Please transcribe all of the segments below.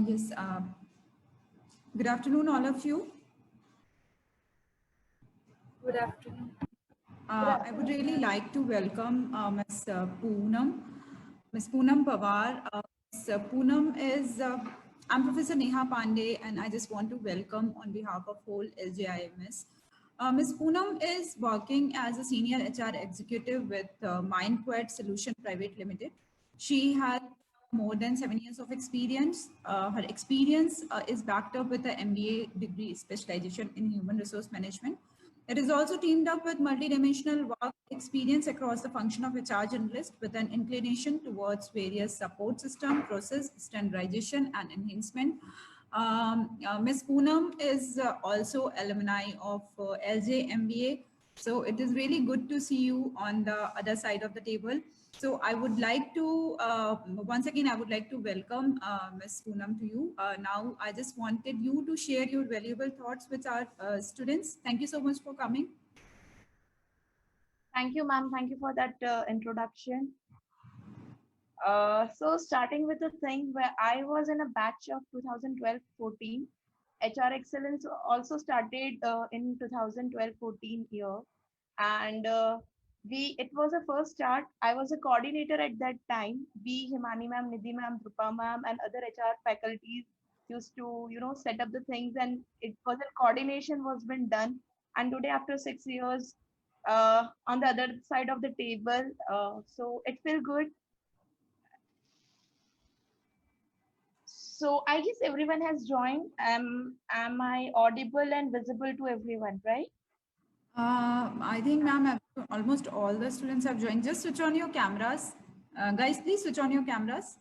Yes. Good afternoon, all of you. Good afternoon. I would really like to welcome Ms. Poonam, Ms. Poonam Pawar. Ms. Poonam is, I'm Professor Neha Pandey, and I just want to welcome on behalf of whole LJIMS. Ms. Poonam is working as a senior HR executive with MindQuest Solution Private Limited. She has more than 7 years of experience. Her experience is backed up with an MBA degree specialization in human resource management. It is also teamed up with multidimensional work experience across the function of HR generalist with an inclination towards various support system, process, standardization, and enhancement. Ms. Poonam is also alumni of LJ MBA. So it is really good to see you on the other side of the table. So I would like to, once again, I would like to welcome Ms. Poonam to you. Now, I just wanted you to share your valuable thoughts with our students. Thank you so much for coming. Thank you, ma'am. Thank you for that introduction. So starting with the thing where I was in a batch of 2012-14, HR Excellence also started in 2012-14 year, and it was a first start. I was a coordinator at that time. We, Himani ma'am, Nidhi ma'am, Drupa ma'am, and other HR faculties used to set up the things, and it was a coordination was been done. And today, after 6 years, on the other side of the table, so it feels good. So I guess everyone has joined. Am I audible and visible to everyone, right? I think, ma'am, almost all the students have joined. Just switch on your cameras. Guys, please switch on your cameras.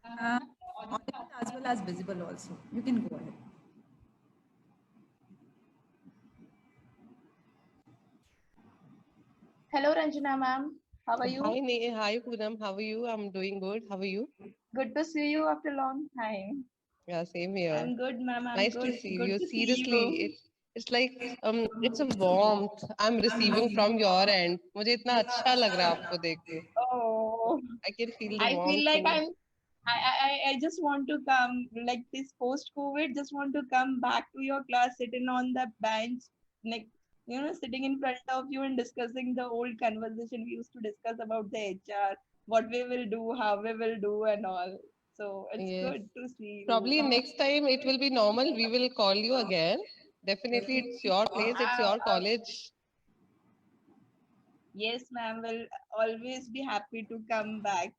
Audible as well as visible also. You can go ahead. Hello, Ranjana ma'am. How are you? Hi Poonam. How are you? I'm doing good. How are you? Good to see you after a long time. Yeah, same here. I'm good, ma'am. I'm Nice to good. see Good you. to see Seriously, you. it's like it's a warmth I'm receiving from your end. मुझे इतना अच्छा लग रहा है आपको देख के. Oh, I can feel the I feel warmth like in you. I just want to come, like this post-COVID, just want to come back to your class, sitting on the bench, like, sitting in front of you and discussing the old conversation we used to discuss about the HR, what we will do, how we will do, and all. So it's Yes. good to see you. Probably next time it will be normal. We will call you again. Definitely, it's your place. It's your college. Yes, ma'am, will always be happy to come back.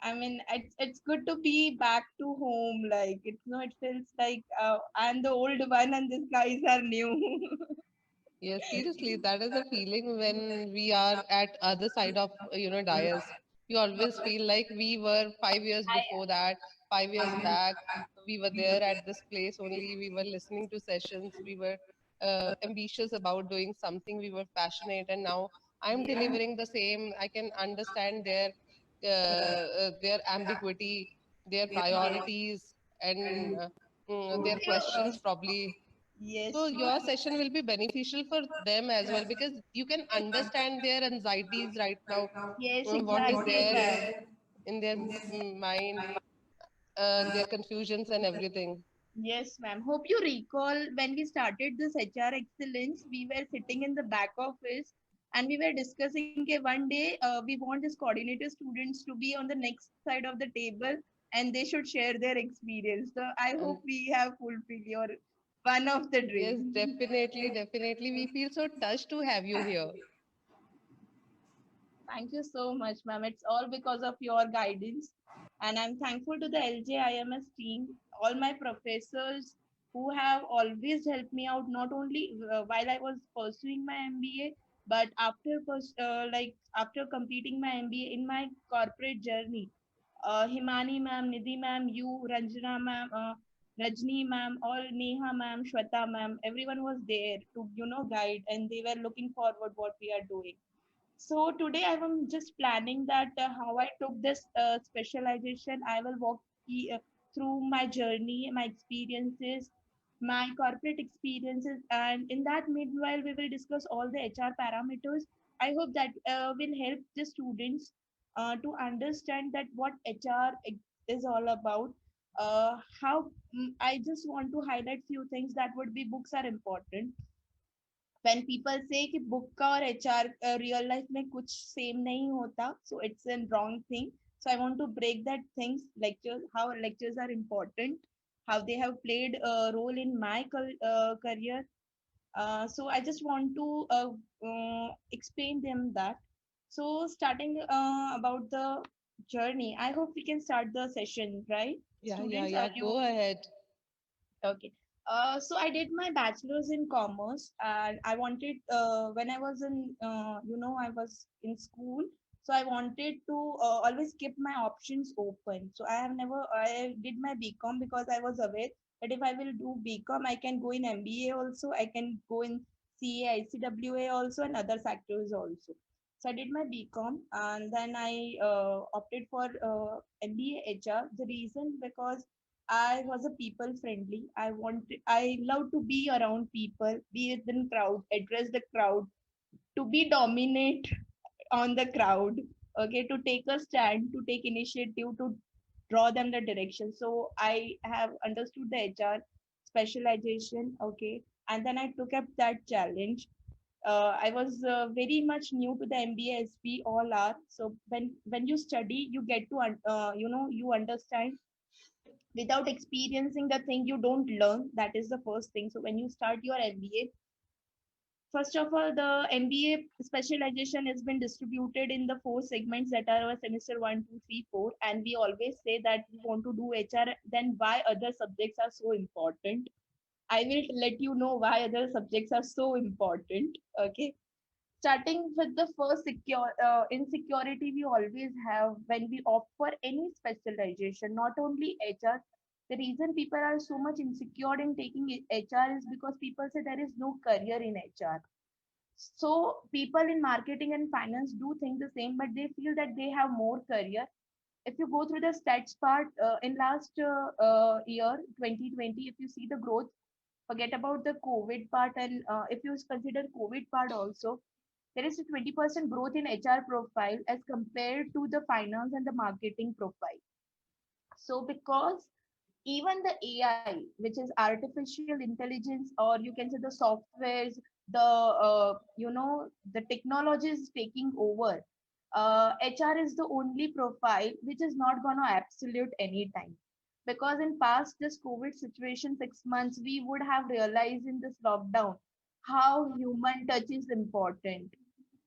I mean, it's good to be back to home. Like it feels like I'm the old one and these guys are new. Yes, seriously, that is a feeling when we are at other side of dais. You always feel like we were 5 years before that, 5 years back. We were there at this place only. We were listening to sessions. We were ambitious about doing something. We were passionate, and now I'm delivering the same. I can understand their ambiguity, their priorities, and their questions probably. Yes, So your session will be beneficial for them as well because you can understand their anxieties right now, yes, what is exactly, there ma'am. in their mind, their confusions and everything. Yes, ma'am. Hope you recall when we started this HR excellence, we were sitting in the back office and we were discussing okay, one day we want these coordinator students to be on the next side of the table and they should share their experience. So I And hope we have fulfilled your one of the yes, dream. definitely. We feel so touched to have you here. Thank you so much, ma'am. It's all because of your guidance. And I'm thankful to the LJIMS team, all my professors who have always helped me out, not only while I was pursuing my MBA, but after completing my MBA in my corporate journey. Himani ma'am, Nidhi ma'am, you, Ranjana ma'am, Rajni ma'am, all Neha ma'am, Shweta ma'am, everyone was there to, guide and they were looking forward what we are doing. So today I am just planning that how I took this specialization. I will walk through my journey, my experiences, my corporate experiences, and in that meanwhile we will discuss all the HR parameters. I hope that will help the students to understand that what HR is all about. How I just want to highlight few things that would be books are important. When people say कि book का और HR real life में कुछ same नहीं होता, so it's a wrong thing. So I want to break that things, lectures, how lectures are important, how they have played a role in my career. So I just want to explain them that. So starting about the journey, I hope we can start the session, right? Students, are you Go ahead. okay? So I did my bachelor's in commerce, and I wanted when I was in I was in school, so I wanted to always keep my options open. So I did my BCom because I was aware that if I will do BCom, I can go in MBA also, I can go in CA, ICWA also, and other sectors also. So I did my BCom, and then I opted for MBA HR. The reason because I was a people friendly. I love to be around people, be within crowd, address the crowd, to be dominate on the crowd. Okay, to take a stand, to take initiative, to draw them the direction. So I have understood the HR specialization. Okay, and then I took up that challenge. I was very much new to the MBA, as we all are. So when you study, you get to you understand. Without experiencing the thing, you don't learn. That is the first thing. So when you start your MBA, first of all, the MBA specialization has been distributed in the four segments that are our semester 1, 2, 3, 4. And we always say that we want to do HR, then why other subjects are so important. I will let you know why other subjects are so important. Okay, starting with the first insecurity we always have when we opt for any specialization, not only HR. The reason people are so much insecure in taking HR is because people say there is no career in HR. So people in marketing and finance do think the same, but they feel that they have more career. If you go through the stats part in last year 2020, if you see the growth, forget about the COVID part, and if you consider COVID part also, there is a 20% growth in HR profile as compared to the finance and the marketing profile. So because even the AI, which is artificial intelligence, or you can say the softwares, the technology is taking over. HR is the only profile which is not gonna absolute anytime. Because in past this COVID situation, 6 months, we would have realized in this lockdown how human touch is important,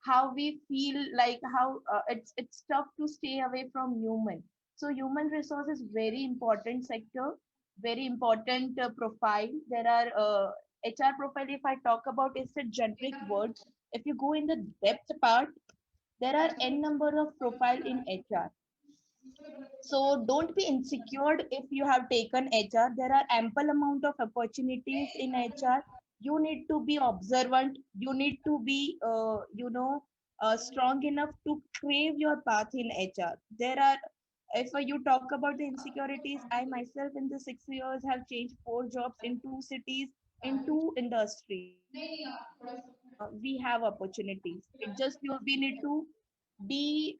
how we feel like how it's tough to stay away from human. So human resource is very important sector, very important profile. There are HR profile, if I talk about, it's a generic word. If you go in the depth part, there are n number of profile in HR. So don't be insecure if you have taken HR. There are ample amount of opportunities in HR. You need to be observant. You need to be, strong enough to crave your path in HR. There are, if you talk about the insecurities, I myself in the 6 years have changed 4 jobs in 2 cities, in 2 industries. We have opportunities. It just we need to be.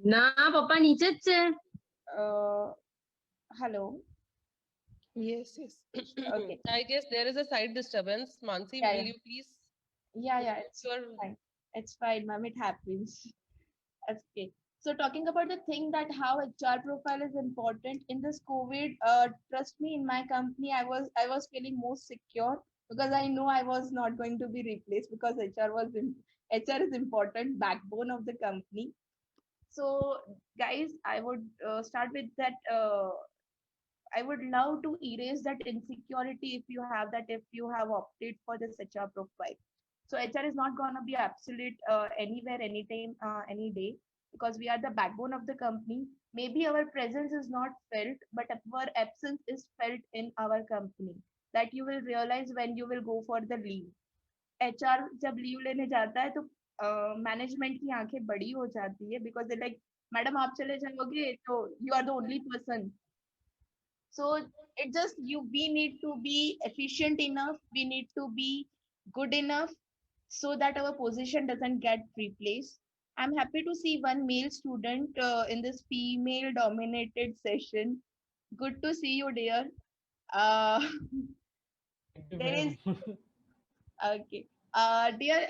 ना पप्पा नीचेच છે. Hello. Yes, yes. Okay. I guess there is a side disturbance. Mansi, Yeah, will yeah. you please? Yeah, it's Sure. fine. It's fine, ma'am. It happens. Okay. So talking about the thing that how HR profile is important in this COVID, trust me, in my company, I was feeling most secure because I know I was not going to be replaced because HR is important backbone of the company. So guys, I would start with that. I would love to erase that insecurity if you have that, if you have opted for this HR profile. So HR is not going to be absolute anywhere, anytime, any day, because we are the backbone of the company. Maybe our presence is not felt, but our absence is felt in our company. That you will realize when you will go for the leave. HR जब leave लेने जाता है तो management की आंखें बड़ी हो जाती है, बिकॉज दे लाइक मैडम आप चले जाओगे तो you are the only person. So it just we need to be efficient enough, we need to be good enough so that our position doesn't get replaced. I'm happy to see one male student in this female dominated session. Good to see you, dear. uh, Thank you, there is ma'am. okay. Dear,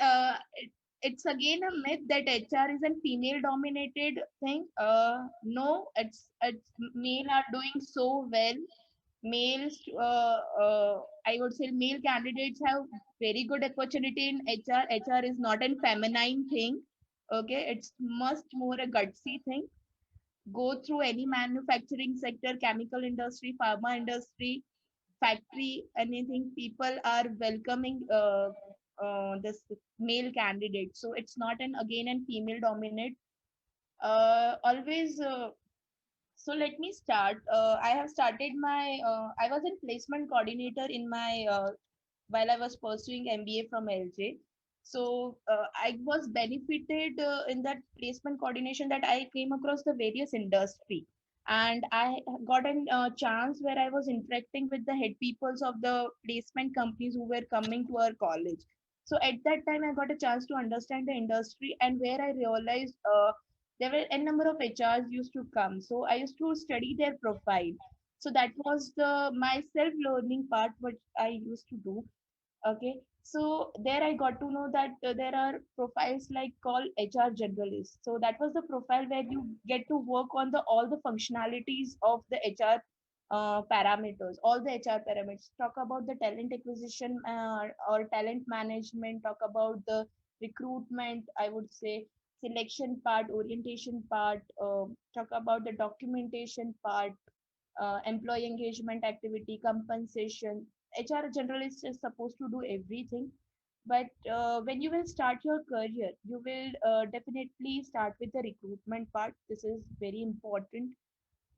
it's again a myth that HR is a female dominated thing. No, it's male are doing so well. Males, I would say male candidates have very good opportunity in HR. HR is not a feminine thing. Okay, it's much more a gutsy thing. Go through any manufacturing sector, chemical industry, pharma industry, factory, anything, people are welcoming this male candidate. So it's not an again and female dominate. Always. So let me start. I have started my. I was a placement coordinator in my while I was pursuing MBA from LJ. So I was benefited in that placement coordination that I came across the various industry, and I got a chance where I was interacting with the head peoples of the placement companies who were coming to our college. So at that time, I got a chance to understand the industry, and where I realized there were a number of HRs used to come. So I used to study their profile. So that was the my self learning part, which I used to do. Okay, so there I got to know that there are profiles like called HR generalist. So that was the profile where you get to work on the all the functionalities of the HR parameters, all the HR parameters. Talk about the talent acquisition or talent management. Talk about the recruitment, I would say selection part, orientation part. Talk about the documentation part, employee engagement activity, compensation. HR generalist is supposed to do everything. But when you will start your career, you will definitely start with the recruitment part. This is very important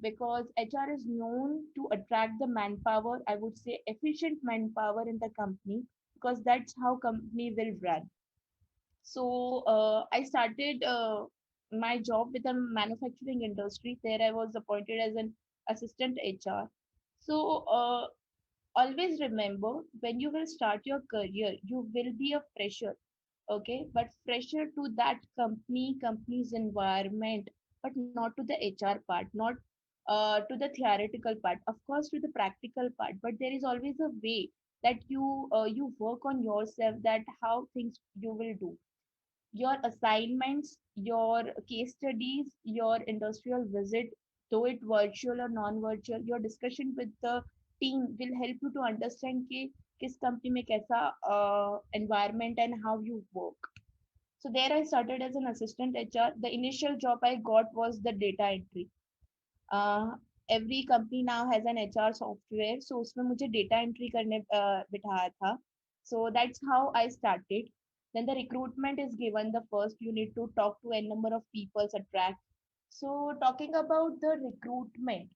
because HR is known to attract the manpower, I would say efficient manpower in the company, because that's how company will run. So I started my job with the manufacturing industry. There I was appointed as an assistant HR. So always remember, when you will start your career, you will be a fresher, okay? But fresher to that company's environment, but not to the HR part, not to the theoretical part. Of course, to the practical part. But there is always a way that you work on yourself, that how things you will do, your assignments, your case studies, your industrial visit, though it virtual or non-virtual, your discussion with the team will help you to understand कि किस company में कैसा environment and how you work. So there I started as an assistant HR. The initial job I got was the data entry. uh, every company now has an HR software, so उसमें मुझे data entry करने बिठाया था. So that's how I started. Then the recruitment is given. The first you need to talk to a number of people, attract. So talking about the recruitment,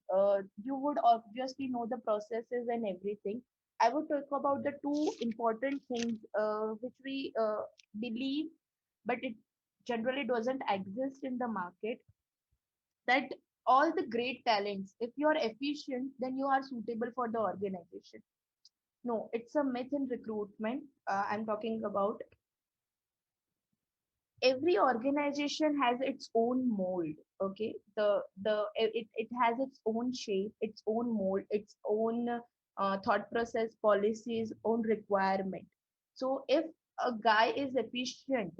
you would obviously know the processes and everything. I would talk about the two important things which we believe, but it generally doesn't exist in the market, that all the great talents, if you are efficient, then you are suitable for the organization. No, it's a myth in recruitment. I'm talking about every organization has its own mold. Okay, it has its own shape, its own mold, its own thought process, policies, own requirement. So if a guy is efficient,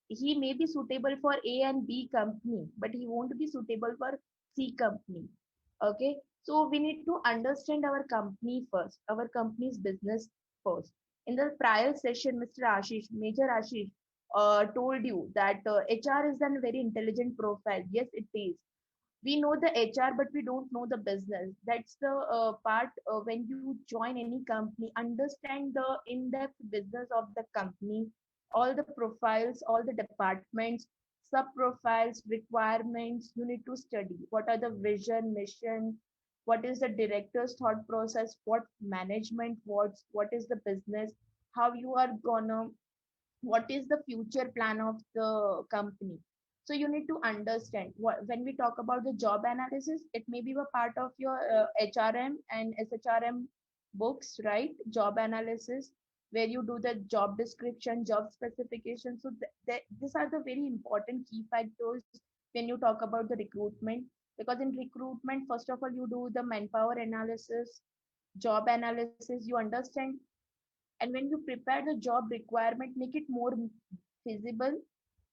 he may be suitable for A and B company, but he won't be suitable for C company. Okay, so we need to understand our company first, our company's business first. In the prior session, Mr. Ashish, Major Ashish, told you that HR is a very intelligent profile. Yes, it is. We know the HR, but we don't know the business. That's the part when you join any company, understand the in-depth business of the company, all the profiles, all the departments, sub profiles, requirements. You need to study what are the vision, mission, what is the director's thought process, what management wants, what is the business, how you are gonna, what is the future plan of the company. So you need to understand what, when we talk about the job analysis, it may be a part of your HRM and SHRM books, right? Job analysis, where you do the job description, job specification. So these are the very important key factors when you talk about the recruitment. Because in recruitment, first of all, you do the manpower analysis, job analysis, you understand, and when you prepare the job requirement, make it more feasible,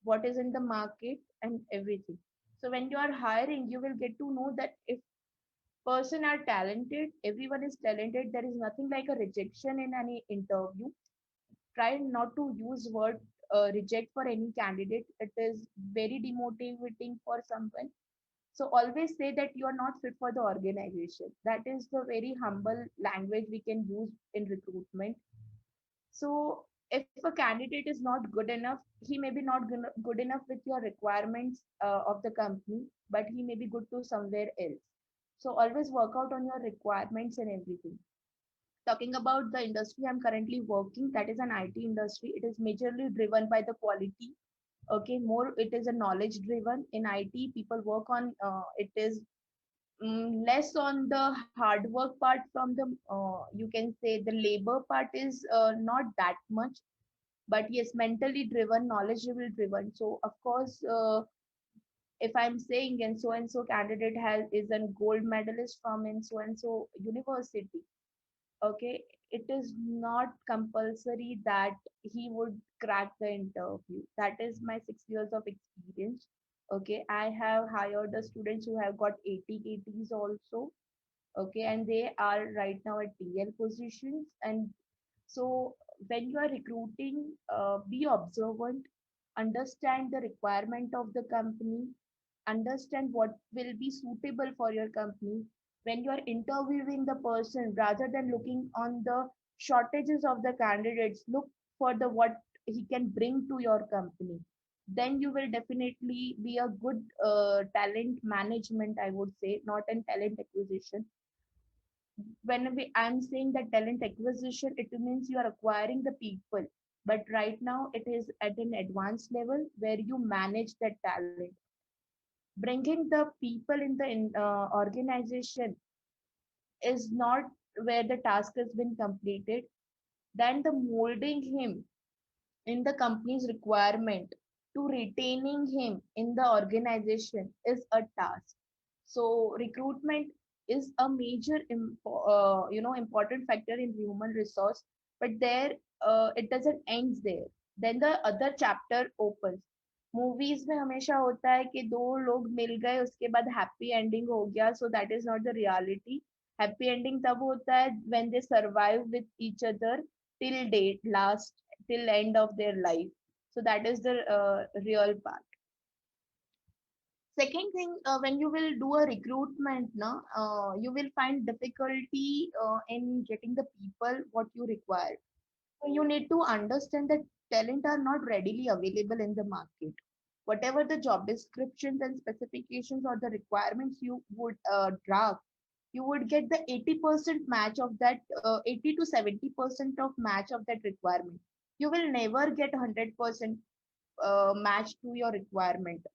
what is in the market and everything. So when you are hiring, you will get to know that if person are talented, everyone is talented, there is nothing like a rejection in any interview. Try not to use word reject for any candidate. It is very demotivating for someone. So always say that you are not fit for the organization. That is the very humble language we can use in recruitment. So if a candidate is not good enough, he may be not good enough with your requirements of the company, but he may be good to somewhere else. So always work out on your requirements and everything. Talking about the industry I'm currently working, that is an IT industry. It is majorly driven by the quality. Okay, more it is a knowledge driven. In IT, people work on it is less on the hard work part from the you can say the labor part is not that much, but yes, mentally driven, knowledgeable driven. So of course, if I'm saying and so candidate has is a gold medalist from in so and so university, okay, it is not compulsory that he would crack the interview. That is my 6 years of experience. Okay, I have hired the students who have got 80 KTs also. Okay, and they are right now at TL positions. And so when you are recruiting, be observant, understand the requirement of the company, understand what will be suitable for your company. When you are interviewing the person, rather than looking on the shortages of the candidates, look for the what he can bring to your company. Then you will definitely be a good talent management, I would say, not in talent acquisition. When I'm saying that talent acquisition, it means you are acquiring the people. But right now it is at an advanced level where you manage that talent. Bringing the people in the organization is not where the task has been completed. Then the molding him in the company's requirement to retaining him in the organization is a task. So recruitment is a major important factor in human resource, but there it doesn't end there. Then the other chapter opens. Movies में हमेशा होता है कि दो लोग मिल गए उसके बाद हैप्पी एंडिंग हो गया, so that is not the reality. Happy ending तब होता है when they survive with each other till date last till end of their life. So that is the real part. Second thing, when you will do a recruitment now, you will find difficulty in getting the people what you require. So you need to understand that talent are not readily available in the market. Whatever the job descriptions and specifications or the requirements you would draft, you would get the 80% match of that 80 to 70% of match of that requirement. You will never get 100% match to your requirement.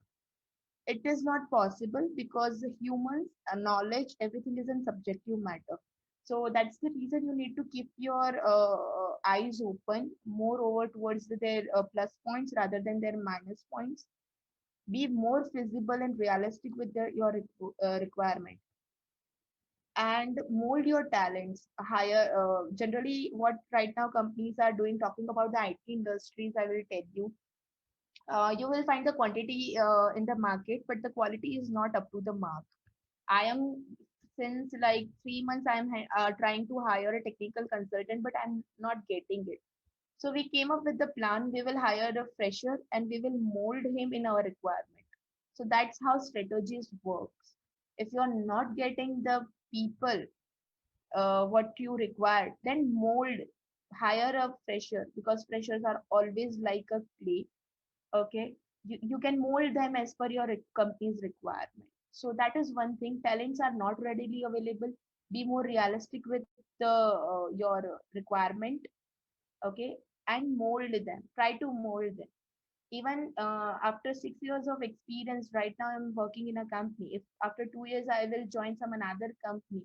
It is not possible because humans knowledge everything is in subjective matter. So that's the reason you need to keep your eyes open more over towards their plus points rather than their minus points. Be more feasible and realistic with your requirement, and mold your talents higher. Generally what right now companies are doing, talking about the IT industries, I will tell you, you will find the quantity in the market, but the quality is not up to the mark. I am since like 3 months I'm trying to hire a technical consultant, but I'm not getting it. So we came up with the plan. We will hire a fresher and we will mold him in our requirement. So that's how strategies works. If you are not getting the people what you require, then mold, hire a fresher, because freshers are always like a clay. Okay, you can mold them as per your company's requirement. So that is one thing. Talents are not readily available. Be more realistic with the your requirement. Okay, and mold them, try to mold them. Even after 6 years of experience, right now I'm working in a company. If after 2 years I will join some another company,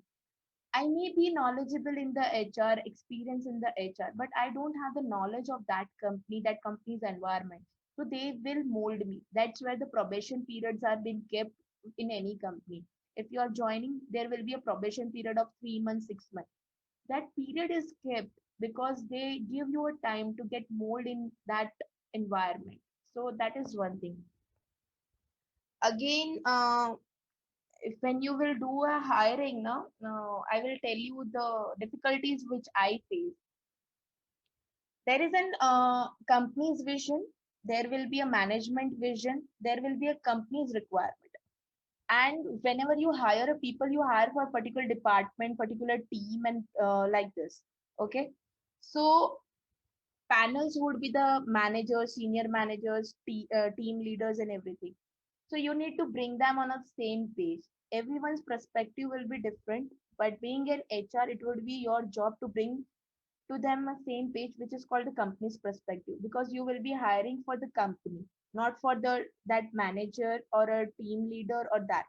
I may be knowledgeable in the HR, experience in the HR, but I don't have the knowledge of that company's environment. So they will mold me. That's where the probation periods are being kept in any company. If you are joining, there will be a probation period of 3 months, 6 months. That period is kept because they give you a time to get mold in that environment. So that is one thing. Again, if when you will do a hiring, I will tell you the difficulties which I face. There is an company's vision, there will be a management vision, there will be a company's requirement. And whenever you hire a people, you hire for a particular department, particular team, and like this. Okay. So panels would be the managers, senior managers, team leaders, and everything. So you need to bring them on a same page. Everyone's perspective will be different, but being an HR, it would be your job to bring to them a same page, which is called the company's perspective, because you will be hiring for the company, not for the that manager or a team leader or that.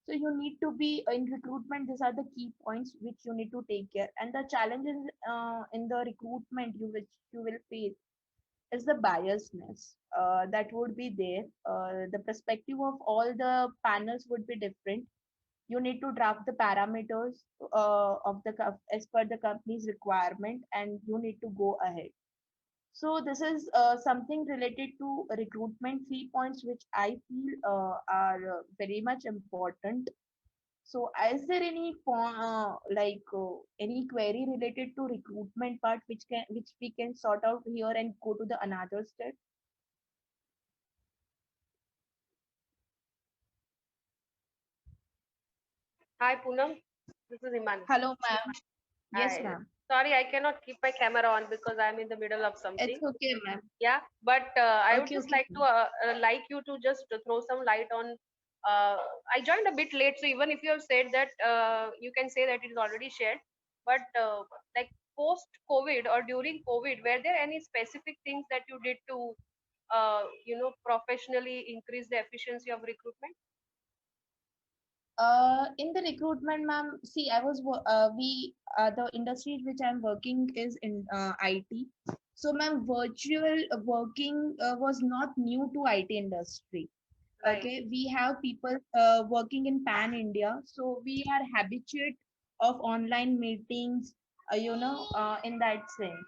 So you need to be in recruitment. These are the key points which you need to take care. And the challenges in the recruitment which you will face is the biasness that would be there. The perspective of all the panels would be different. You need to draft the parameters of as per the company's requirement, and you need to go ahead. So this is something related to recruitment. 3 points which I feel are very much important. So is there any any query related to recruitment part which we can sort out here and go to the another step? Hi, Poonam. This is Iman. Hello, ma'am. Yes, Hi. ma'am. Sorry, I cannot keep my camera on because I'm in the middle of something. It's okay, ma'am. Yeah, but I would Okay, just okay. like you to just throw some light on. I joined a bit late, so even if you have said that, you can say that it is already shared. But like post COVID or during COVID, were there any specific things that you did to, professionally increase the efficiency of recruitment? In the recruitment, ma'am, see, the industry which I'm working is in IT. So, ma'am, virtual working was not new to IT industry. Right. Okay, we have people working in pan India, so we are habituate of online meetings, in that sense.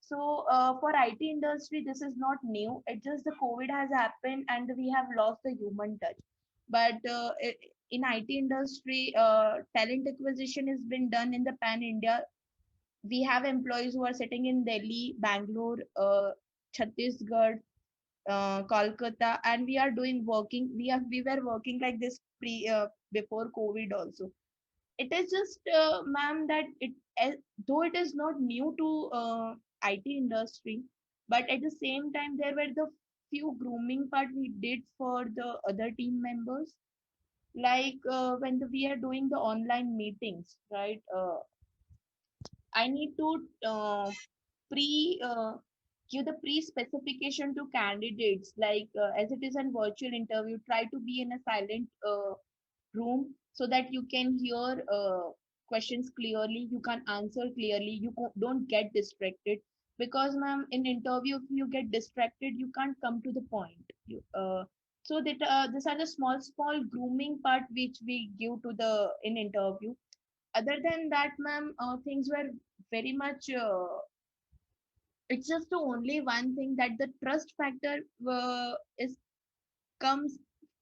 So, for IT industry, this is not new. It just the COVID has happened and we have lost the human touch. But in IT industry, talent acquisition has been done in the pan India. We have employees who are sitting in Delhi, Bangalore, Chhattisgarh, Kolkata, and we are doing working. We were working like this before COVID also. It is just, ma'am, that though it is not new to IT industry, but at the same time there were the few grooming part we did for the other team members, like when we are doing the online meetings, right? I need to pre give the pre specification to candidates, like as it is a virtual interview, try to be in a silent room so that you can hear questions clearly, you can answer clearly, don't get distracted, because ma'am, in interview if you get distracted you can't come to the point. So that these are the small grooming part which we give to the in interview. Other than that, ma'am, things were very much it's just the only one thing that the trust factor is comes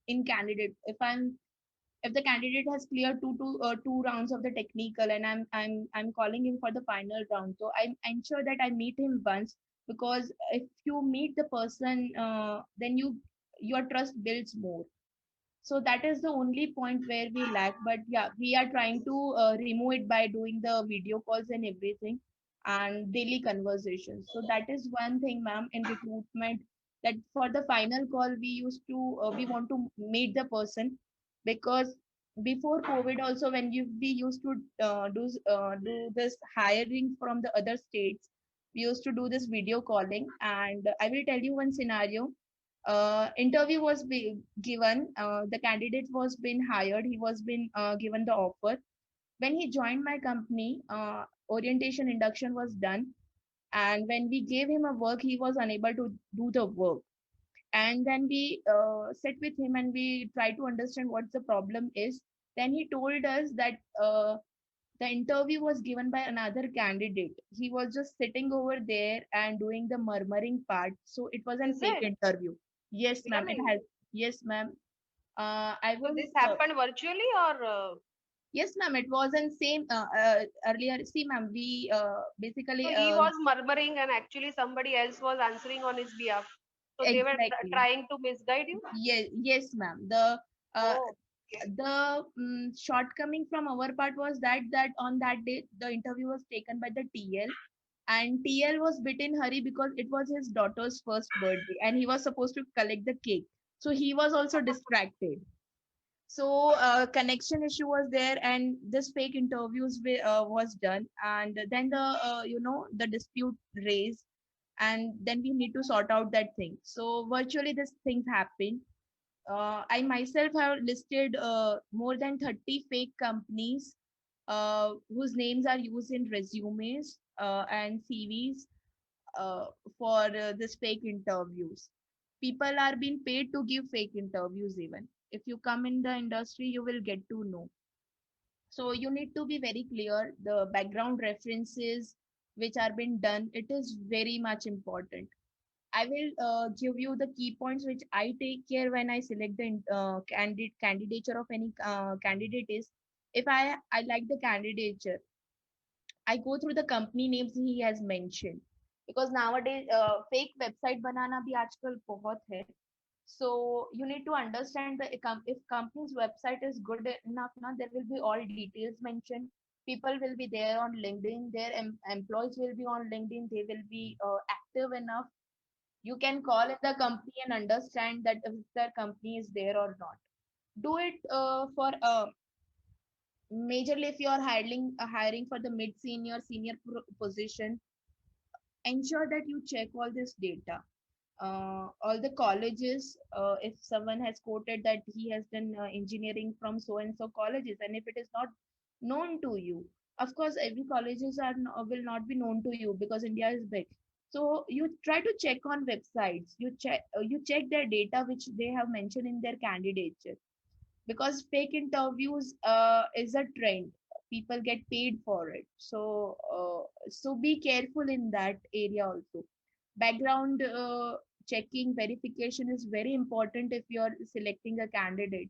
in candidate. If the candidate has cleared two rounds of the technical, and I'm calling him for the final round, so I ensure that I meet him once, because if you meet the person, then your trust builds more. So that is the only point where we lack, but yeah, we are trying to remove it by doing the video calls and everything, and daily conversations. So that is one thing, ma'am, in recruitment, that for the final call we used to we want to meet the person, because before COVID also, when we used to do this hiring from the other states, we used to do this video calling. And I will tell you one scenario. Interview was given. The candidate was been hired. He was been given the offer. When he joined my company, orientation induction was done, and when we gave him a work, he was unable to do the work. And then we sat with him and we tried to understand what the problem is. Then he told us that the interview was given by another candidate. He was just sitting over there and doing the murmuring part. So it was a Is fake it interview. Yes, ma'am. It really? has. Yes, ma'am. I So was. this happened virtually or Yes, ma'am. It was in same earlier. See, ma'am. We so basically he was murmuring and actually somebody else was answering on his behalf. So they were exactly. trying to misguide you? Yes, yes, ma'am. Uh, Oh, okay. the shortcoming from our part was that on that day the interview was taken by the TL, and TL was bit in hurry because it was his daughter's first birthday and he was supposed to collect the cake, so he was also distracted. So connection issue was there and this fake interviews was done, and then the the dispute raised, and then we need to sort out that thing. So virtually this things happen. I myself have listed more than 30 fake companies whose names are used in resumes and CVs uh, for this fake interviews. People are being paid to give fake interviews even. If you come in the industry, you will get to know. So you need to be very clear. The background references which are being done, it is very much important. I will give you the key points which I take care when I select the candidature of any candidate is, if I like the candidature, I go through the company names he has mentioned, because nowadays fake website banana bhi aajkal bahut hai. So you need to understand the if company's website is good enough, na, there will be all details mentioned. People will be there on LinkedIn. Their employees will be on LinkedIn. They will be active enough. You can call in the company and understand that if their company is there or not. Do it for majorly if you are hiring for the mid senior position. Ensure that you check all this data, all the colleges. If someone has quoted that he has done engineering from so and so colleges, and if it is not known to you, of course every colleges will not be known to you because India is big. So you try to check on websites. You check their data which they have mentioned in their candidature, because fake interviews is a trend. People get paid for it. So be careful in that area also. Background checking verification is very important if you are selecting a candidate.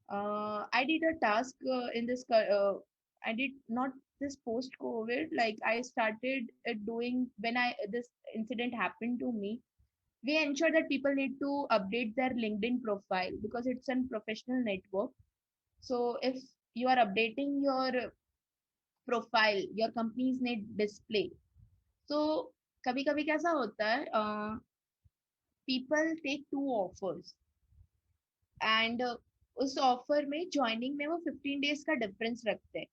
I did a task in this I did not this post covid, like I started doing when I this incident happened to me. We ensure that people need to update their LinkedIn profile because it's a professional network. So if you are updating your profile, your company's need display. So कभी कभी कैसा होता है, people take two offers, and उस offer में joining में वो 15 days का डिफरेंस रखते हैं.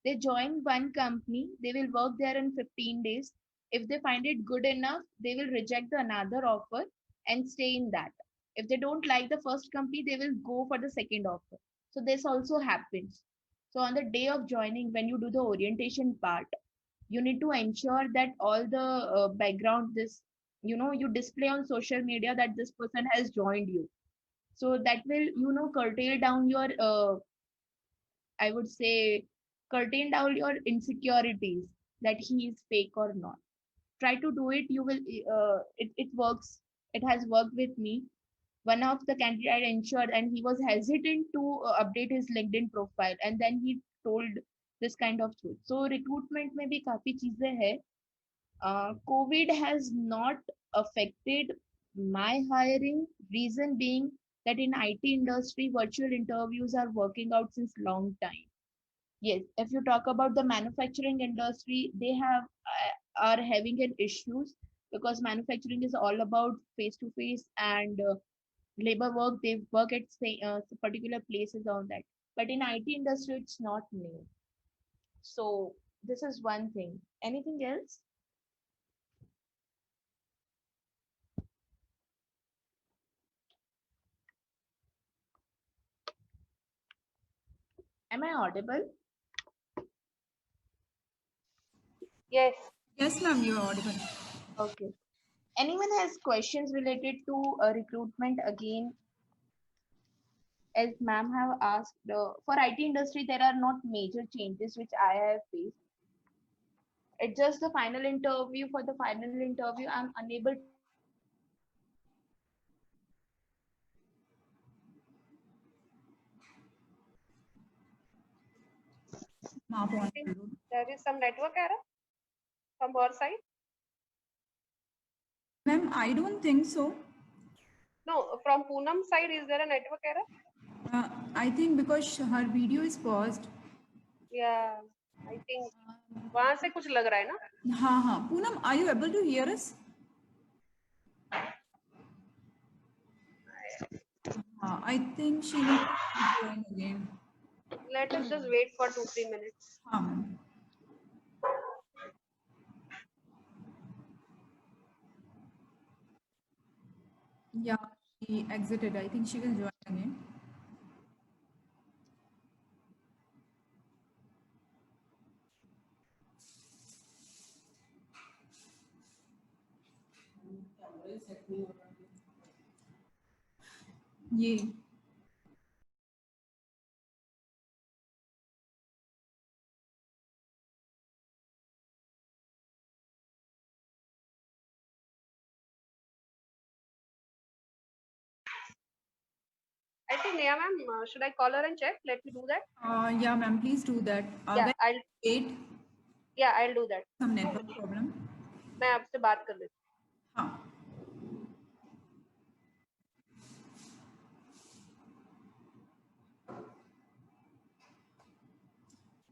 They join one company, they will work there in 15 days. If they find it good enough, they will reject the another offer and stay in that. If they don't like the first company, they will go for the second offer. So this also happens. So on the day of joining, when you do the orientation part, you need to ensure that all the background, this you display on social media that this person has joined you. So that will curtail down your I would say curtain down your insecurities that he is fake or not. Try to do it. You will. It works. It has worked with me. One of the candidate ensured, and he was hesitant to update his LinkedIn profile, and then he told this kind of truth. So recruitment में भी काफी चीजें है. COVID has not affected my hiring. Reason being that in IT industry, virtual interviews are working out since long time. Yes, if you talk about the manufacturing industry, they are having an issues because manufacturing is all about face to face and labor work. They work at say, particular places on that. But in IT industry, it's not new. So this is one thing. Anything else? Am I audible? Yes. Yes, ma'am, you're audible. Okay. Anyone has questions related to recruitment again? As ma'am have asked, for IT industry, there are not major changes which I have faced. It's just the final interview. For the final interview, I'm unable to Ma'am, I think there is some network error from her side. ma'am, I don't think so. No, from Poonam's side, is there a network error? I think because her video is paused. Yeah, I think वहां से कुछ लग रहा है ना. हाँ हाँ Poonam, are you able to hear us? I think she needs to join again. Let us just wait for 2-3 minutes. हाँ ma'am. Yeah, she exited. I think she will join again. ये I think Neha ma'am, should I call her and check? Let me do that. yeah ma'am, please do that. Yeah, When I'll wait, do that. some network problem. मैं आपसे बात कर लेती हाँ.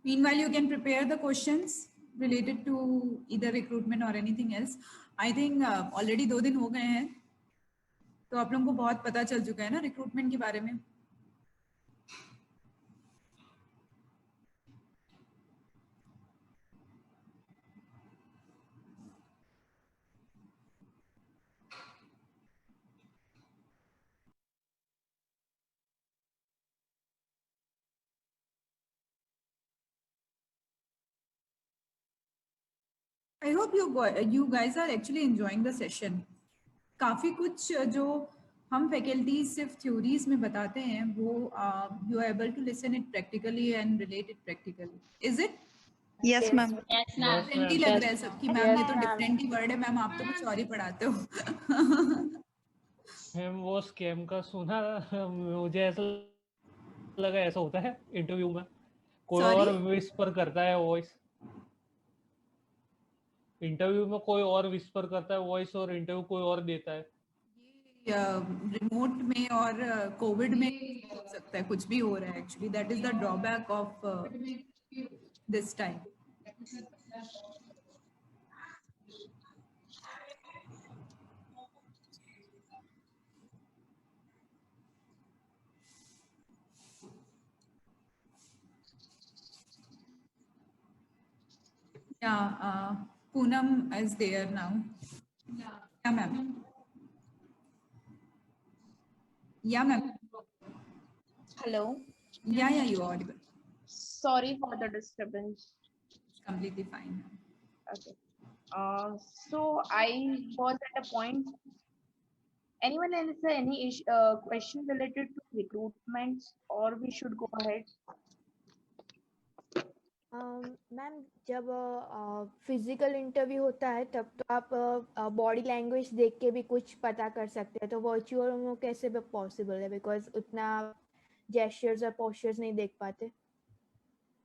Meanwhile, you can prepare the questions related to either recruitment or anything else. I think already 2 दिन हो गए हैं, तो आप लोगों को बहुत पता चल चुका है ना रिक्रूटमेंट के बारे में. I hope you guys are actually enjoying the session. काफ़ी कुछ जो हम फैकल्टीज सिर्फ थ्योरीज में बताते हैं वो you are able to listen it practically and relate it practically. Is it? Yes, ma'am. Yes, ma'am. Different ही लग रहा है सबकी. मैम ने तो डिफरेंट ही वर्ड है. मैम आप तो कुछ और ही पढ़ाते हो. मैम वो स्कैम का सुना, मुझे ऐसा लगा ऐसा होता है इंटरव्यू में कोई Sorry? और विस्पर करता है वॉइस. इंटरव्यू में कोई और विस्पर करता है वॉइस और इंटरव्यू कोई और देता है. रिमोट में और कोविड में हो सकता है, कुछ भी हो रहा है actually. That is the drawback of this time. Yeah, Poonam is there now. Yeah, ma'am. Yeah, ma'am. Hello. Yeah, you are audible. Sorry for the disturbance. Completely fine. Okay. So I was at a point. Anyone else have any question related to recruitment, or we should go ahead? Ma'am जब physical interview होता है तब तो आप body language देख के भी कुछ पता कर सकते हैं, तो वर्चुअल में कैसे पॉसिबल है बिकॉज उतना जेस्चर्स और पोस्चर्स नहीं देख पाते.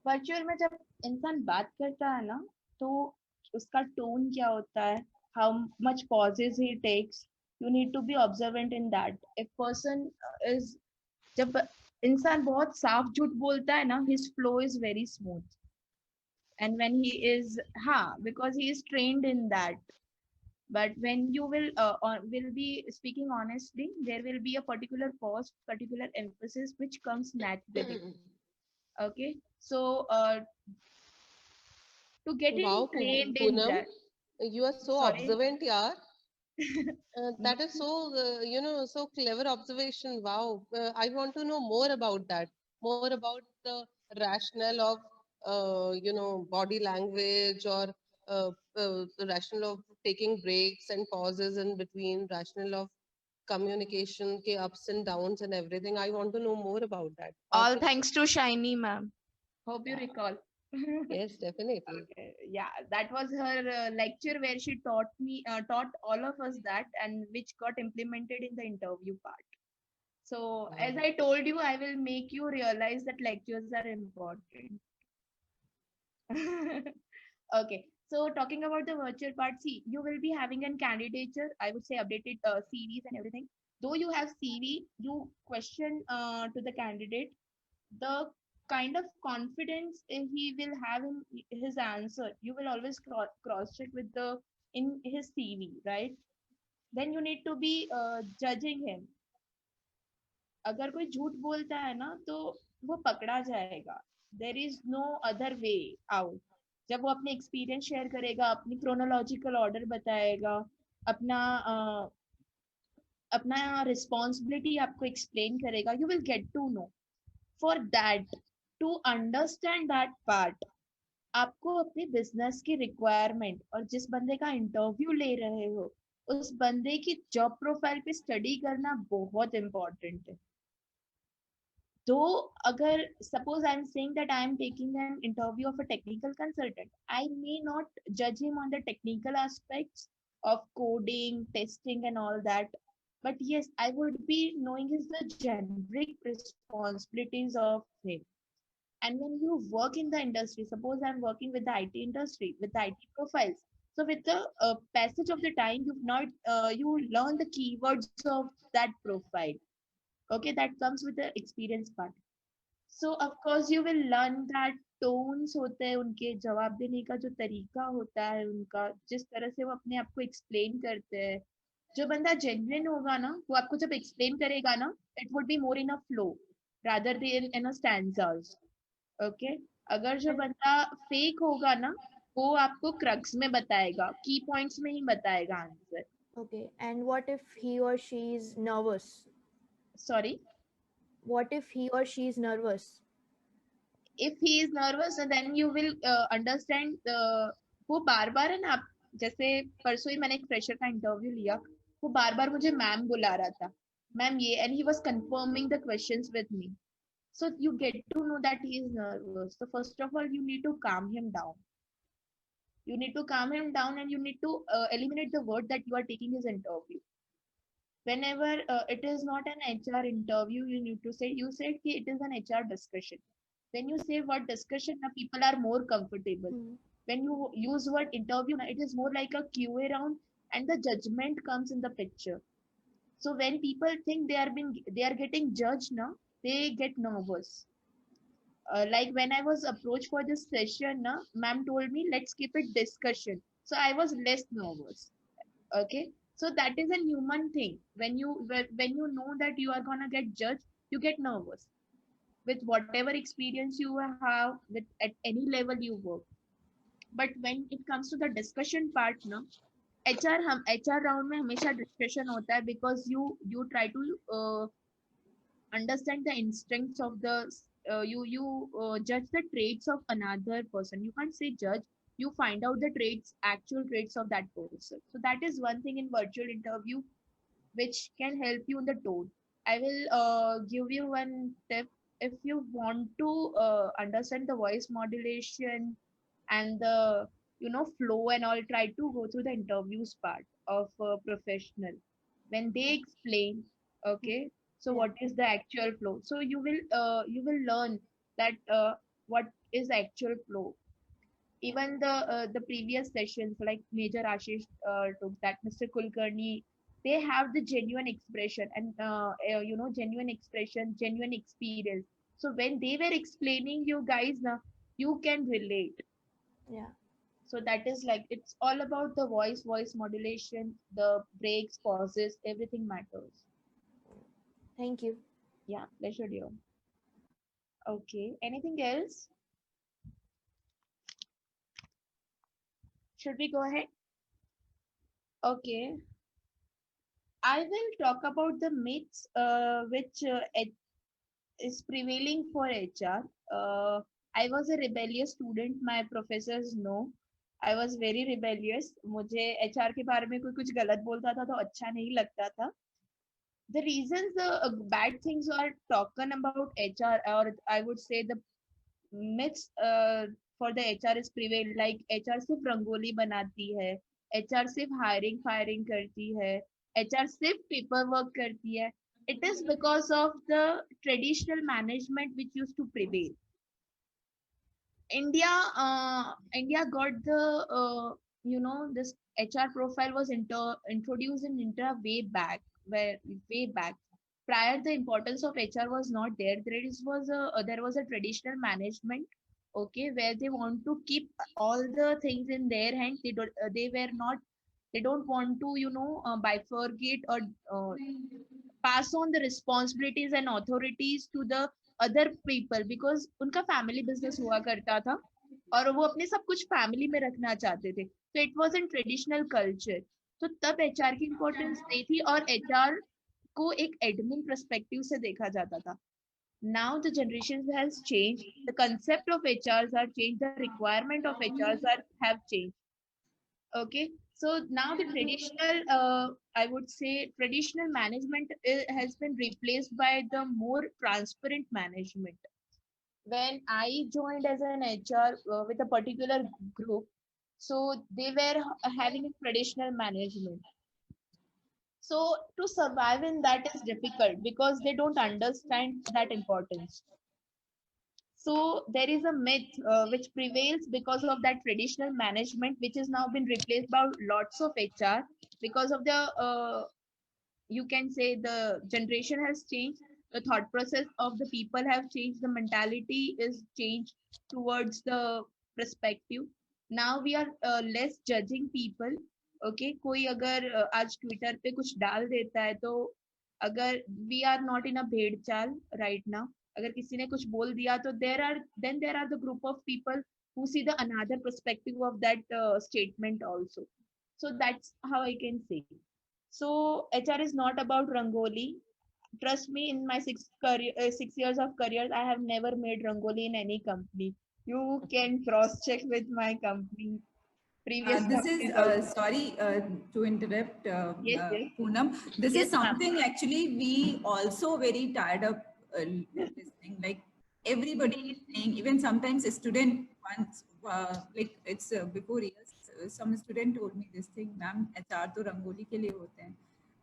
वर्चुअल में जब इंसान बात करता है ना तो उसका टोन क्या होता है, how much pauses he takes, you need to be observant in that. If person is, जब इंसान बहुत साफ झूठ बोलता है ना, his flow is very smooth. And when he is because he is trained in that. But when you will be speaking honestly, there will be a particular pause, particular emphasis which comes naturally. Okay, so to get Wow, trained in Poonam, that. you are so Sorry. observant, yaar. That is so, so clever observation. Wow. I want to know more about that, more about the rationale of body language, or the rationale of taking breaks and pauses in between, rationale of communication ke ups and downs and everything. I want to know more about that. How All can thanks to Shiny ma'am. Hope you Yeah. recall. Yes, definitely. Okay, yeah, that was her lecture where she taught all of us that, and which got implemented in the interview part. So, as I told you, I will make you realize that lectures are important. Okay, so talking about the virtual part, see, you will be having a candidature, I would say updated CVs and everything. Though you have CV, you question to the candidate the kind of confidence he will have in his answer. You will always cross check with the in his CV, right? Then you need to be judging him. अगर कोई झूठ बोलता है ना तो वो पकड़ा जाएगा. There is no other way out. जब वो अपने एक्सपीरियंस शेयर करेगा, अपनी क्रोनोलॉजिकल ऑर्डर बताएगा, अपना अपना रिस्पॉन्सिबिलिटी आपको एक्सप्लेन करेगा, you will get to know. For that, to understand that part, आपको अपने बिजनेस की रिक्वायरमेंट और जिस बंदे का इंटरव्यू ले रहे हो उस बंदे की जॉब प्रोफाइल पे स्टडी करना बहुत इंपॉर्टेंट है. Though, agar suppose I'm saying that I am taking an interview of a technical consultant, I may not judge him on the technical aspects of coding, testing, and all that. But yes, I would be knowing his the generic responsibilities of him. And when you work in the industry, suppose I'm working with the IT industry, with the IT profiles. So with the passage of the time, you've not you learn the keywords of that profile. Okay, that comes with the experience part. So of course you will learn that tones होते हैं उनके जवाब देने का, जो तरीका होता है उनका, जिस तरह से वो अपने आप को एक्सप्लेन करते हैं. जो बंदा जेन्युइन होगा ना, वो आपको जब एक्सप्लेन करेगा ना, it would be more in a flow rather then in a stanzas. Okay. अगर जो बंदा फेक होगा ना, वो आपको क्रक्स में बताएगा, की पॉइंट्स में ही बताएगा answer. Okay, and what if he or she is nervous? Sorry. What if he or she is nervous? If he is nervous, then you will understand. वो बार बार है ना, आप जैसे परसों ही मैंने एक फ्रेशर का इंटरव्यू लिया, वो बार बार मुझे मैम बुला रहा था, मैम ये, and he was confirming the questions with me. So you get to know that he is nervous. So first of all, you need to calm him down. You need to calm him down, and you need to eliminate the word that you are taking his interview. Whenever it is not an HR interview, you need to say, you said ki it is an HR discussion. When you say word discussion, now people are more comfortable. When you use word interview, now it is more like a QA round, and the judgment comes in the picture. So when people think they are getting judged now, they get nervous. Like when I was approached for this session, na, ma'am told me let's keep it discussion. So I was less nervous. Okay. So that is a human thing. When you know that you are gonna get judged, you get nervous with whatever experience you have with at any level you work. But when it comes to the discussion part, na, HR round में हमेशा discussion होता है, because you try to understand the instincts of the you judge the traits of another person. You can't say judge, you find out the actual traits of that person. So that is one thing in virtual interview which can help you in the tone. I will give you one tip. If you want to understand the voice modulation and the flow and all, try to go through the interviews part of a professional when they explain. Okay, so Yeah. what is the actual flow, so you will learn that what is actual flow. Even the previous sessions like Major Ashish took that, Mr. Kulkarni, they have the genuine expression and genuine expression, genuine experience. So when they were explaining, you guys now you can relate. Yeah. So that is like, it's all about the voice modulation, the breaks, pauses, everything matters. Thank you. Yeah, pleasure, dear. Okay, anything else? Should we go ahead? Okay, I will talk about the myths which is prevailing for HR. I was a rebellious student. My professors know. I was very rebellious. मुझे HR के बारे में कोई कुछ गलत बोलता था तो अच्छा नहीं लगता था. The reasons the bad things are talking about HR, or I would say the myths for the HR is prevail, like HR सिर्फ रंगोली बनाती है, HR सिर्फ hiring firing करती है, HR सिर्फ paperwork करती है. It is because of the traditional management which used to prevail. India got the this HR profile was introduced in India way back. Prior, the importance of HR was not there. There was a traditional management, okay, where they want to keep all the things in their hands. They don't want to bifurcate or pass on the responsibilities and authorities to the other people, because उनका family business हुआ करता था और वो अपने सब कुछ family में रखना चाहते थे. So it was in traditional culture. तो तब HR की importance नहीं थी और HR को एक admin perspective से देखा जाता था. Now the generation has changed. The concept of HRs are changed. The requirement of HRs have changed. Okay, so now the traditional I would say traditional management has been replaced by the more transparent management. When I joined as an HR with a particular group, so they were having a traditional management. So to survive in that is difficult because they don't understand that importance. So there is a myth which prevails because of that traditional management, which has now been replaced by lots of HR because of the you can say the generation has changed, the thought process of the people have changed, the mentality is changed towards the perspective. Now we are less judging people. Okay, कोई अगर आज Twitter पे कुछ डाल देता है तो अगर we are not in a भेड़ चाल right now, अगर किसी ने कुछ बोल दिया तो there are the group of people who see the another perspective of that statement also. So that's how I can say. So HR is not about rangoli. Trust me, in my 6 years of career, I have never made rangoli in any company. You can cross check with my company. Previous This is, companies also. sorry to interrupt, Yes, yes. Poonam. This Yes, is ma'am. something actually we also very tired of listening. Like everybody is saying, even sometimes a student once, like it's before years, some student told me this thing, ma'am, HR to rangoli ke liye hote hain.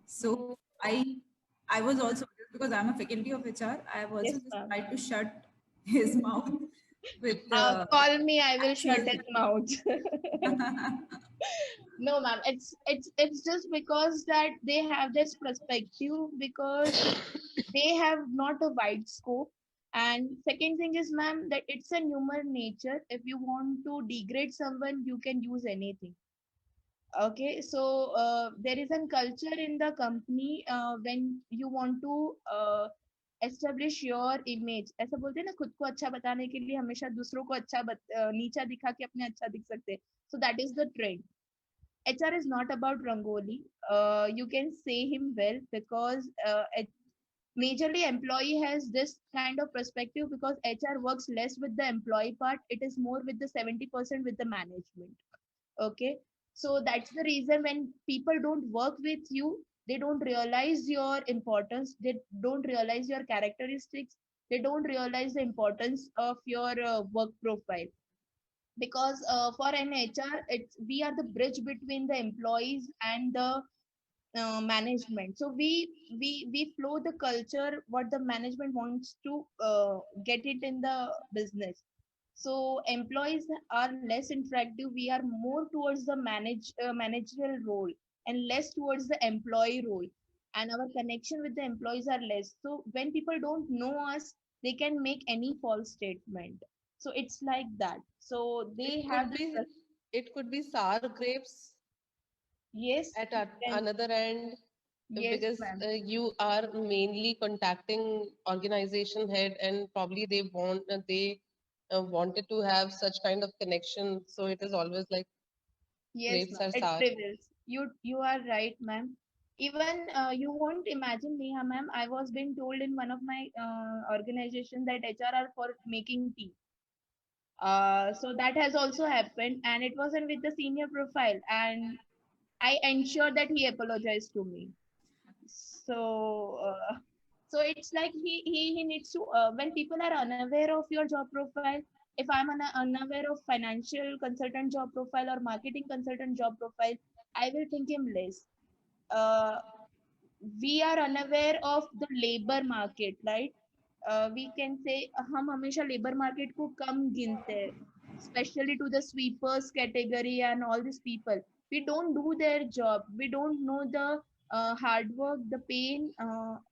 So I was also, because I'm a faculty of HR, I have also Yes, just ma'am. tried to shut his mouth with Call me, I will shut actual his mouth. No, ma'am. It's just because that they have this perspective because they have not a wide scope. And second thing is, ma'am, that it's a human nature. If you want to degrade someone, you can use anything. Okay, so there is a culture in the company when you want to establish your image. ऐसा बोलते हैं ना, खुद को अच्छा बताने के लिए हमेशा दूसरों को नीचा दिखा के अपने अच्छा दिख सकते हैं. So that is the trend. HR is not about rangoli. You can say him well because majorly employee has this kind of perspective because HR works less with the employee part. It is more with the 70% with the management. Okay, so that's the reason when people don't work with you, they don't realize your importance, they don't realize your characteristics, they don't realize the importance of your work profile. Because for an HR, we are the bridge between the employees and the management. So we flow the culture what the management wants to get it in the business. So employees are less interactive. We are more towards the managerial role and less towards the employee role. And our connection with the employees are less. So when people don't know us, they can make any false statement. So it's like that. So they It have could this. be it could be sour grapes Yes, at you can. another end, Yes, because ma'am. you are mainly contacting organization head and probably they wanted to have such kind of connection, so it is always like Yes, grapes ma'am. are It sour. prevails. You are right, ma'am. Even you won't imagine, Neha ma'am, I was being told in one of my organization that HR are for making tea. So that has also happened, and it wasn't with the senior profile, and I ensured that he apologized to me. So, so it's like he needs to, when people are unaware of your job profile, if I'm unaware of financial consultant job profile or marketing consultant job profile, I will think him less. Uh, we are unaware of the labor market, right? We can say हम हमेशा labor market को कम गिनते हैं, especially to the sweepers category and all these people. We don't do their job. We don't know the hard work, the pain,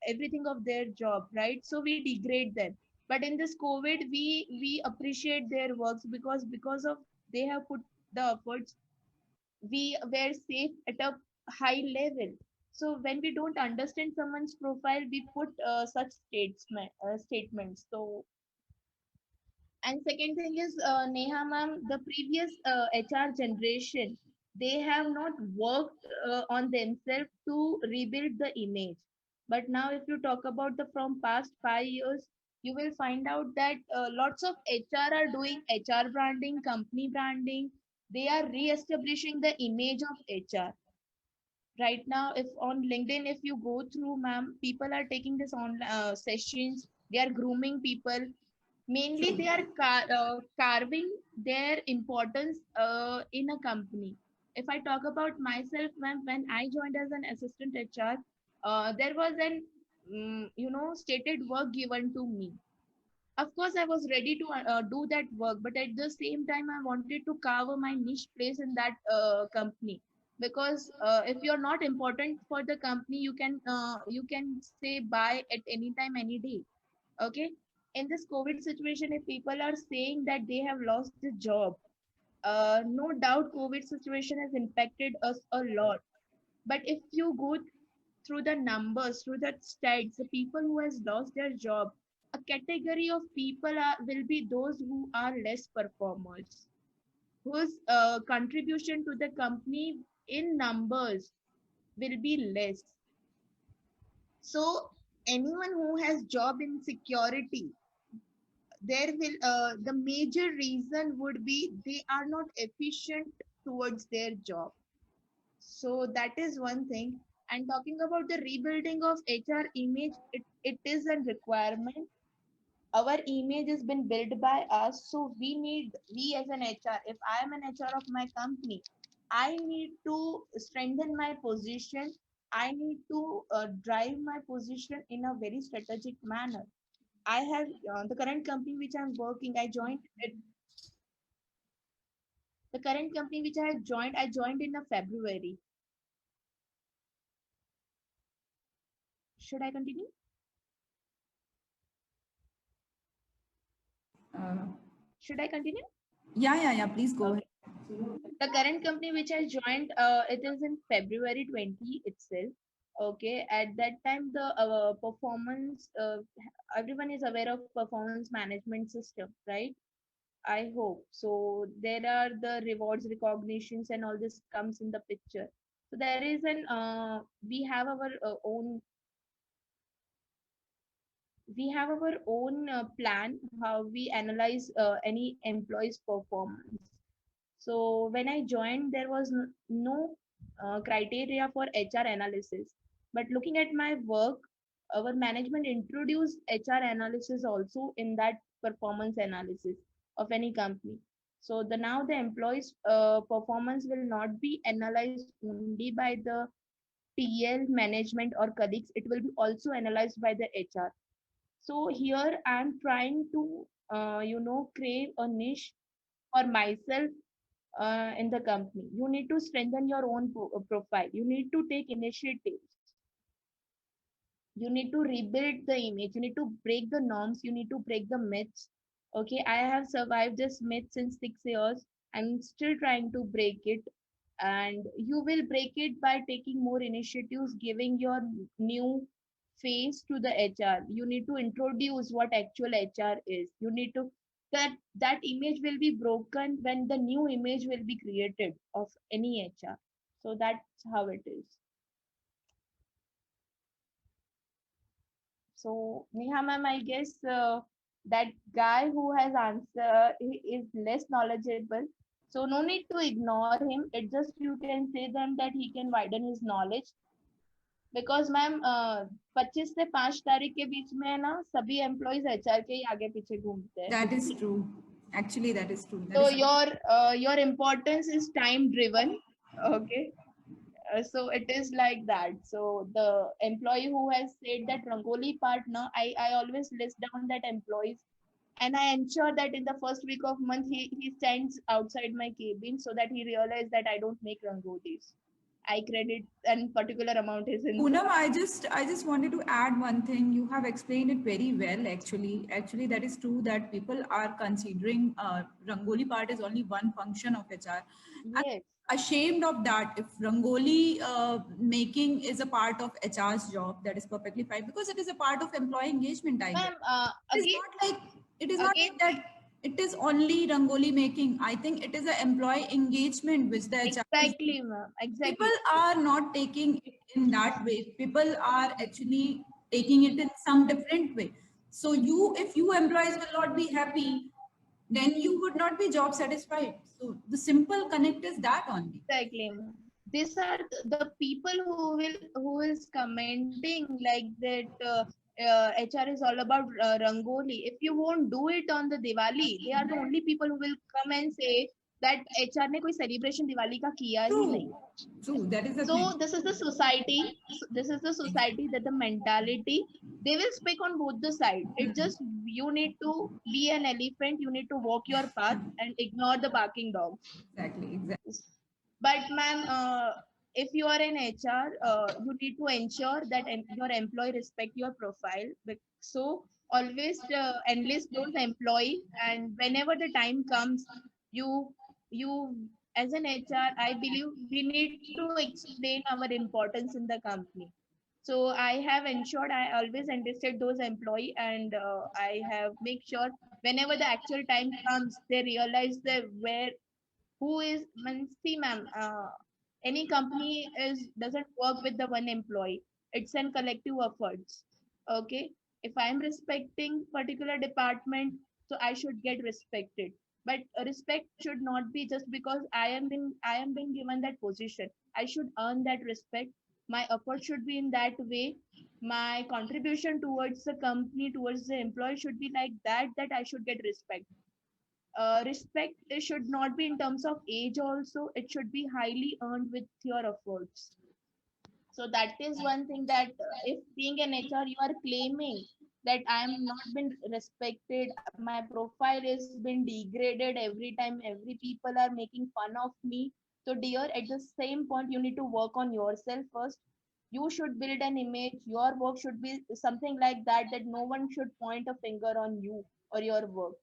everything of their job, right? So we degrade them. But in this COVID, we appreciate their works because of they have put the efforts. We were safe at a high level. So when we don't understand someone's profile, we put such statements. So, and second thing is, Neha ma'am, the previous HR generation, they have not worked on themselves to rebuild the image. But now, if you talk about the from past 5 years, you will find out that lots of HR are doing HR branding, company branding. They are re-establishing the image of HR. Right now, if on LinkedIn, if you go through, ma'am, people are taking this on sessions. They are grooming people. Mainly they are carving their importance in a company. If I talk about myself, when I joined as an assistant HR, there was an stated work given to me. Of course, I was ready to do that work, but at the same time, I wanted to carve my niche place in that company. Because if you're not important for the company, you can say bye at any time, any day. Okay. In this COVID situation, if people are saying that they have lost the job, no doubt COVID situation has impacted us a lot. But if you go through the numbers, through the stats, the people who has lost their job, a category of people will be those who are less performers, whose contribution to the company in numbers will be less. So anyone who has job insecurity, there will the major reason would be they are not efficient towards their job. So that is one thing. And talking about the rebuilding of HR image, it is a requirement. Our image has been built by us, so we as an HR, if I am an HR of my company, I need to strengthen my position. I need to drive my position in a very strategic manner. I have the current company which I'm working. The current company which I joined in a February. Should I continue? Uh, Should I continue? yeah. Please go Okay. The current company which I joined, it is in February 20 itself. Okay. At that time, the performance, everyone is aware of performance management system, right? I hope. So there are the rewards, recognitions, and all this comes in the picture. So there is we have our own plan how we analyze any employee's performance. So when I joined, there was no criteria for HR analysis. But looking at my work, our management introduced HR analysis also in that performance analysis of any company. So the now the employees' performance will not be analyzed only by the TL management or colleagues. It will be also analyzed by the HR. So here I'm trying to create a niche for myself in the company. You need to strengthen your own profile. You need to take initiatives. You need to rebuild the image. You need to break the norms. You need to break the myths. Okay, I have survived this myth since 6 years. I'm still trying to break it. And you will break it by taking more initiatives, giving your new face to the HR. You need to introduce what actual HR is. You need to that image will be broken when the new image will be created of any HR. So that's how it is. So Neha ma'am, I guess that guy who has answered he is less knowledgeable. So no need to ignore him. It just you can say them that he can widen his knowledge. Because ma'am 25 से 5 तारीख के बीच में है ना सभी employees HR के ही आगे पीछे घूमते हैं. That is true. Actually, that is true. That So is your importance is time driven. Okay. So it is like that. So the employee who has said that Rangoli partner, I always list down that employees and I ensure that in the first week of month he stands outside my cabin so that he realizes that I don't make rangolis. I credit and particular amount is in. Poonam, I just wanted to add one thing. You have explained it very well. Actually, that is true that people are considering Rangoli part is only one function of HR. Yes. I'm ashamed of that. If Rangoli making is a part of HR's job, that is perfectly fine because it is a part of employee engagement. I guess. Ma'am, It is not like it is not like that. It is only Rangoli making. I think it is an employee engagement which the HR is exactly, ma'am. Exactly. people are not taking it in that way. People are actually taking it in some different way. So if you employees will not be happy, then you would not be job satisfied. So the simple connect is that only. Exactly, ma'am. These are the people who is commenting like that HR is all about Rangoli. If you won't do it on the Diwali, they are the only people who will come and say that HR ने कोई celebration Diwali का किया ही नहीं. True, that is the So thing. this is the society. This is the society that the mentality. They will speak on both the sides. It just you need to be an elephant. You need to walk your path and ignore the barking dog. Exactly. But ma'am, if you are in HR, you need to ensure that your employee respect your profile. So always enlist those employees, and whenever the time comes, you as an HR, I believe we need to explain our importance in the company. So I have ensured I always enlisted those employee, and I have make sure whenever the actual time comes, they realize that where who is see ma'am any company is doesn't work with the one employee. It's an collective efforts. Okay, if I'm respecting particular department, so I should get respected, but respect should not be just because I am being given that position. I should earn that respect. My effort should be in that way. My contribution towards the company, towards the employee should be like that I should get respect. Respect should not be in terms of age also. It should be highly earned with your efforts. So that is one thing that if being an HR you are claiming that I am not been respected, my profile is been degraded every time, every people are making fun of me. So dear, at the same point you need to work on yourself first. You should build an image. Your work should be something like that no one should point a finger on you or your work.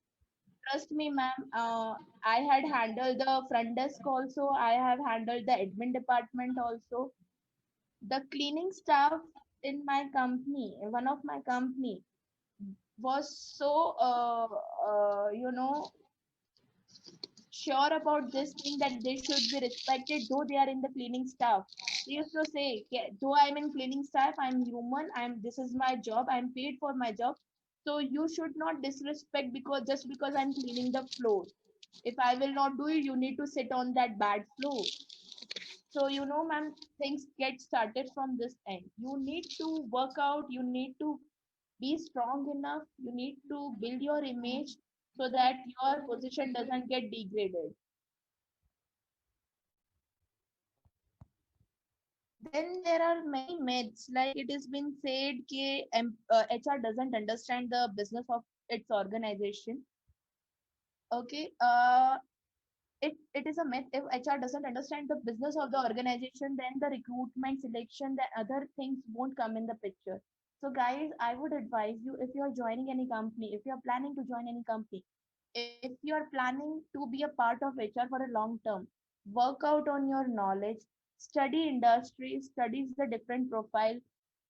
Trust me, ma'am. I had handled the front desk also. I have handled the admin department also. The cleaning staff in my company, one of my company, was so sure about this thing that they should be respected, though they are in the cleaning staff. They used to say, "Yeah, though I'm in cleaning staff, I'm human. This is my job. I'm paid for my job. So you should not disrespect because just because I'm cleaning the floor. If I will not do it, you need to sit on that bad floor." So ma'am, things get started from this end. You need to work out. You need to be strong enough. You need to build your image so that your position doesn't get degraded. Then there are many myths, like it has been said that HR doesn't understand the business of its organization. Okay, it is a myth. If HR doesn't understand the business of the organization, then the recruitment, selection, the other things won't come in the picture. So guys, I would advise you, if you're joining any company, if you're planning to join any company, if you're planning to be a part of HR for a long term, work out on your knowledge, study industry, studies the different profile.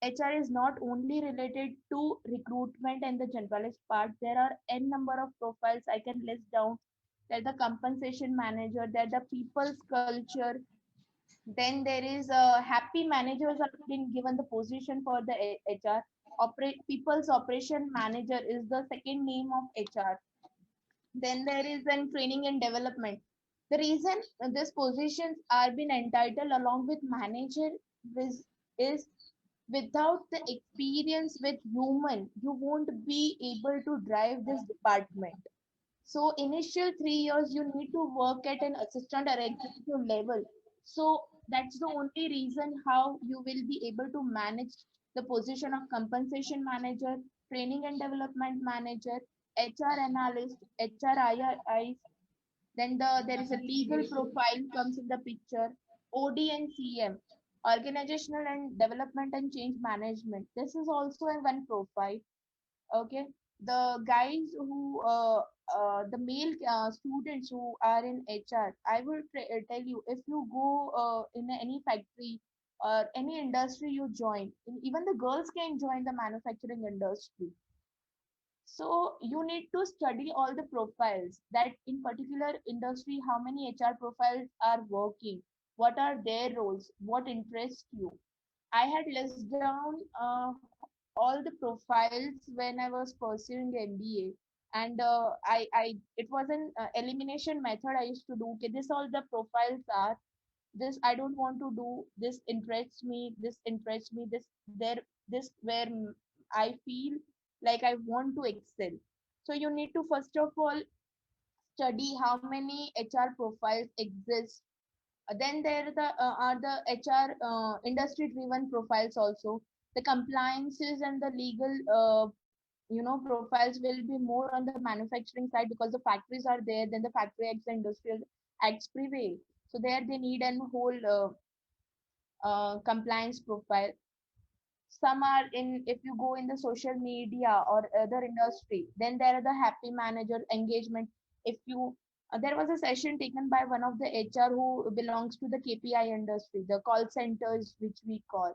HR is not only related to recruitment and the generalist part. There are n number of profiles I can list down. There's the compensation manager, there's the people's culture. Then there is happy managers have been given the position for the HR. people's operation manager is the second name of HR. Then there is then training and development. The reason these positions are being entitled along with manager is without the experience with human, you won't be able to drive this department. So initial 3 years, you need to work at an assistant or executive level. So that's the only reason how you will be able to manage the position of compensation manager, training and development manager, HR analyst, HRII. Then there is a legal profile comes in the picture, OD and CM, organizational and development and change management. This is also a one profile. Okay, the guys who the male students who are in HR, I will tell you, if you go in any factory or any industry you join, even the girls can join the manufacturing industry. So you need to study all the profiles that in particular industry, how many HR profiles are working, what are their roles, what interests you. I had listed down all the profiles when I was pursuing MBA, and it was an elimination method I used to do. Okay, this all the profiles are, this I don't want to do, this interests me, this interests me, this there, this where I feel like I want to excel. So you need to first of all study how many HR profiles exist. Then there are the HR industry driven profiles also. The compliances and the legal profiles will be more on the manufacturing side because the factories are there. Then the factory acts, the industrial acts prevail. So there they need a whole compliance profile. Some are in, if you go in the social media or other industry, then there are the happy manager engagement. If you there was a session taken by one of the HR who belongs to the KPI industry, the call centers which we call.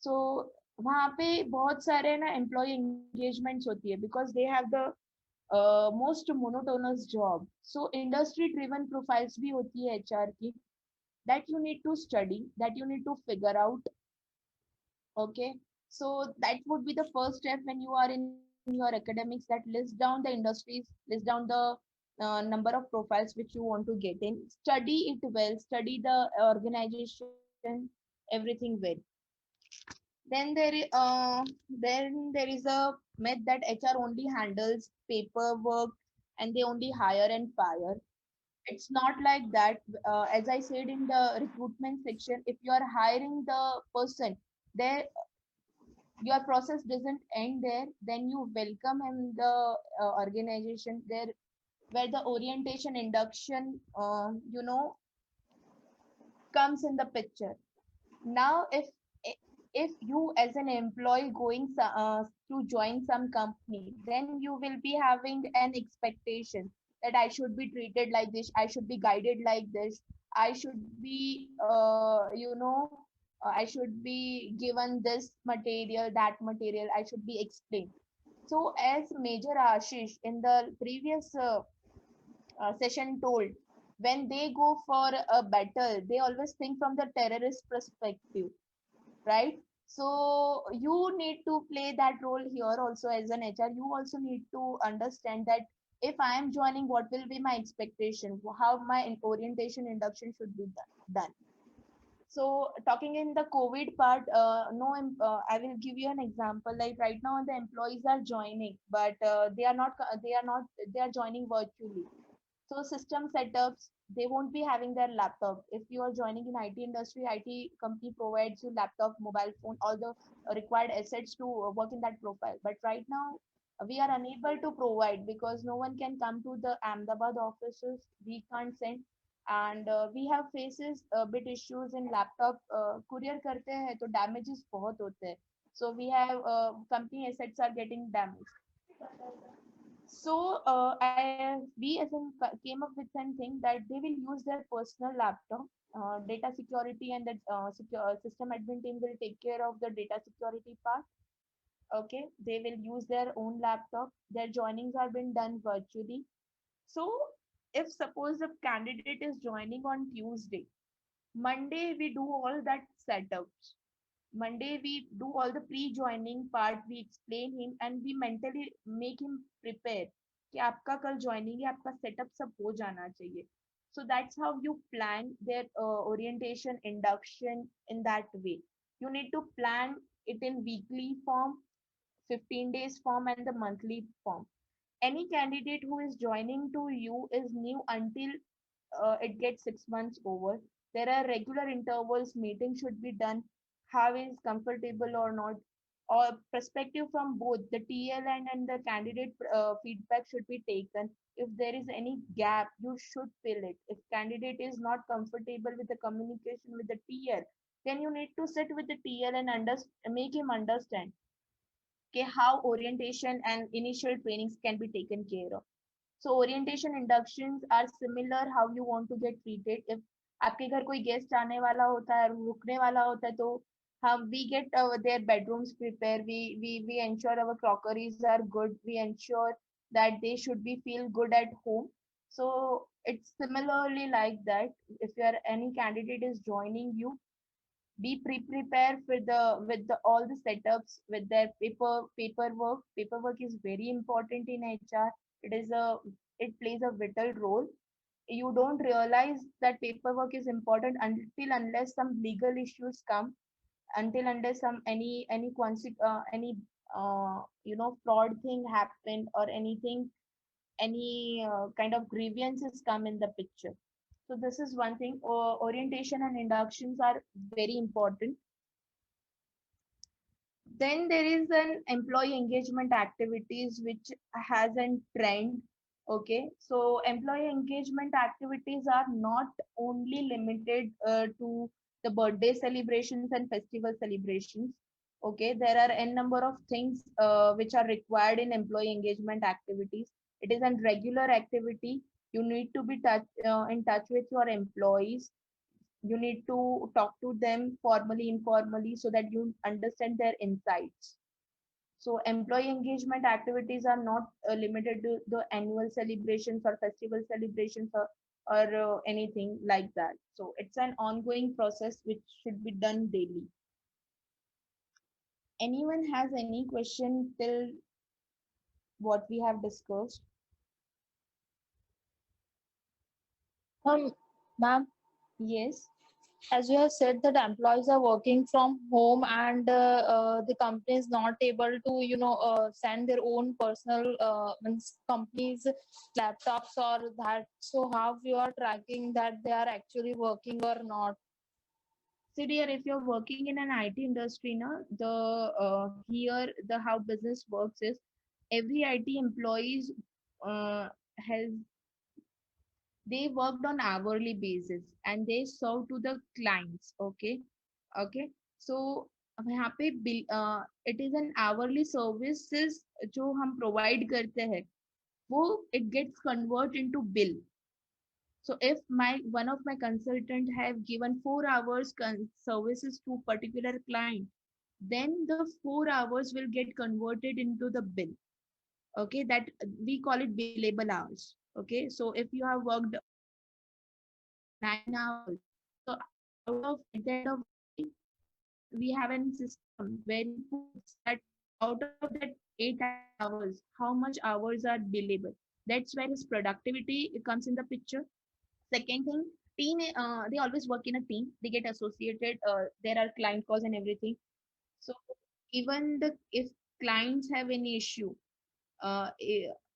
So वहाँ पे बहुत सारे ना employee engagements होती है because they have the most monotonous job. So industry driven profiles भी होती है HR की, that you need to study, that you need to figure out. Okay, so that would be the first step when you are in your academics, that list down the industries, list down the number of profiles which you want to get in, study it well, study the organization, everything well. Then there is a myth that HR only handles paperwork and they only hire and fire. It's not like that. As I said in the recruitment section, if you are hiring the person, there your process doesn't end there. Then you welcome him the organization there, where the orientation induction comes in the picture. Now if you as an employee going to join some company, then you will be having an expectation that I should be treated like this, I should be guided like this, I should be I should be given this material, that material, I should be explained. So as Major Ashish in the previous session told, when they go for a battle, they always think from the terrorist perspective, right? So you need to play that role here also as an HR. You also need to understand that if I am joining, what will be my expectation, how my orientation induction should be done. So talking in the COVID part, no, I will give you an example. Like right now, the employees are joining, but they are joining virtually. So system setups, they won't be having their laptop. If you are joining in IT industry, IT company provides you laptop, mobile phone, all the required assets to work in that profile. But right now, we are unable to provide because no one can come to the Ahmedabad offices. We can't send, and we have faces bit issues in laptop. Courier करते हैं तो damages बहुत होते हैं. So we have company assets are getting damaged. So we as in came up with something that they will use their personal laptop. Data security and the system admin team will take care of the data security part. Okay, they will use their own laptop. Their joinings are being done virtually. So if suppose the candidate is joining on Tuesday, Monday we do all that setups. Monday we do all the pre-joining part, we explain him and we mentally make him prepare कि आपका कल joining है, आपका setup सब हो जाना चाहिए. So that's how you plan their orientation, induction in that way. You need to plan it in weekly form, 15 days form and the monthly form. Any candidate who is joining to you is new until it gets 6 months over. There are regular intervals, meeting should be done, how is comfortable or not, or perspective from both the TL and the candidate feedback should be taken. If there is any gap, you should fill it. If candidate is not comfortable with the communication with the TL, then you need to sit with the TL and make him understand okay, how orientation and initial trainings can be taken care of. So orientation inductions are similar how you want to get treated. If आपके घर कोई guest आने वाला होता है रुकने वाला होता है तो हम we get their bedrooms prepare, we ensure our crockeries are good, we ensure that they should be feel good at home. So it's similarly like that. If you are any candidate is joining you, be prepared with the all the setups with their paperwork is very important in HR. It plays a vital role. You don't realize that paperwork is important until unless some legal issues come, until unless some any fraud thing happened or anything, any kind of grievances come in the picture. So this is one thing. Orientation and inductions are very important. Then there is an employee engagement activities which has a trend. Okay, so employee engagement activities are not only limited to the birthday celebrations and festival celebrations. Okay, there are n number of things which are required in employee engagement activities. It is a regular activity. You need to be in touch with your employees. You need to talk to them formally, informally, so that you understand their insights. So employee engagement activities are not limited to the annual celebrations or festival celebrations or anything like that. So it's an ongoing process which should be done daily. Anyone has any question till what we have discussed? Ma'am, Yes. as you have said that employees are working from home and the company is not able to, send their own personal means companies laptops or that. So how you are tracking that they are actually working or not? So dear, if you're working in an IT industry, here the how business works is every IT employees has they worked on hourly basis and they serve to the clients. Okay, so यहाँ पे it is an hourly services जो हम provide करते हैं वो it gets convert into bill. So if one of my consultant have given 4 hours services to particular client, then the 4 hours will get converted into the bill. Okay, that we call it billable hours. Okay, so if you have worked 9 hours, so out of at the end of the day, we have a system where you put that out of that 8 hours, how much hours are billable. That's where his productivity comes in the picture. Second thing, team, they always work in a team. They get associated. There are client calls and everything. So even if clients have any issue,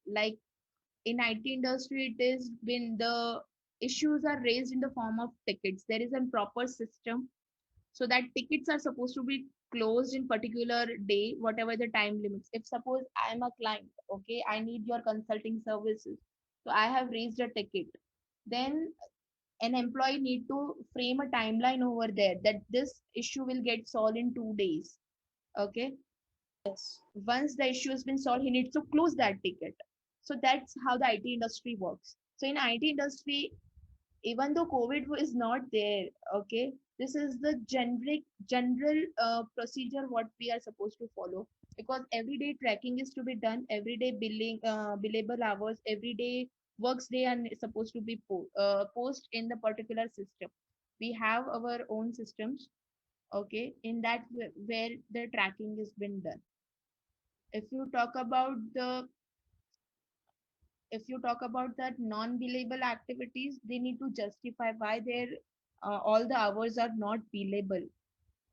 like in IT industry, it is when the issues are raised in the form of tickets. There is a proper system so that tickets are supposed to be closed in particular day, whatever the time limits. If suppose I am a client, okay, I need your consulting services, so I have raised a ticket, then an employee need to frame a timeline over there that this issue will get solved in 2 days. Okay, Yes. once the issue has been solved, he needs to close that ticket. So that's how the IT industry works. So in IT industry, even though COVID is not there, okay, this is the general procedure what we are supposed to follow, because everyday tracking is to be done, everyday billing, billable hours, everyday works day and supposed to be post in the particular system. We have our own systems. Okay, in that where the tracking has been done. If you talk about the if you talk about that non-billable activities, they need to justify why their all the hours are not billable.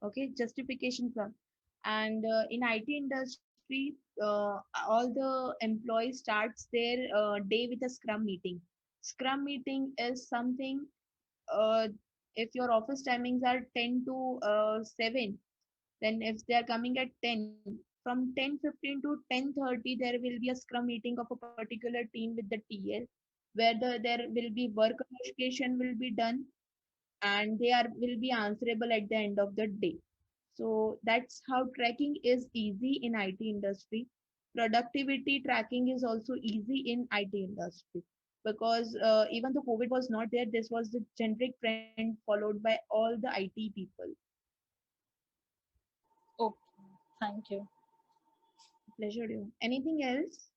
Okay, justification from. And in IT industry, all the employees starts their day with a scrum meeting. Scrum meeting is something, uh, if your office timings are 10 to 7, then if they are coming at 10, from 10:15 to 10:30, there will be a scrum meeting of a particular team with the TL, where there will be work allocation will be done, and they are will be answerable at the end of the day. So that's how tracking is easy in IT industry. Productivity tracking is also easy in IT industry, because even though COVID was not there, this was the generic trend followed by all the IT people. Okay, thank you. Pleasure to you. Anything else?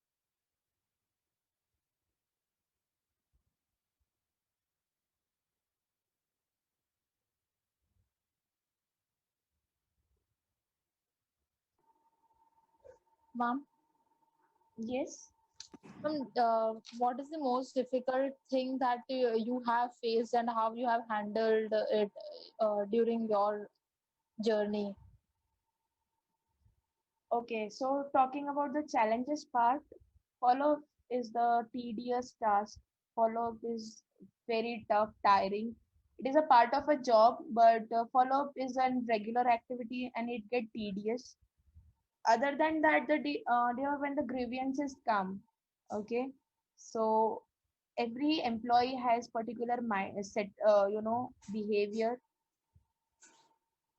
Ma'am, Yes. what is the most difficult thing that you have faced and how you have handled it during your journey? Okay, so talking about the challenges part, follow-up is the tedious task. Follow-up is very tough, tiring. It is a part of a job, but follow-up is a regular activity and it get tedious. Other than that, there when the grievances come, okay, so every employee has particular mindset, behavior.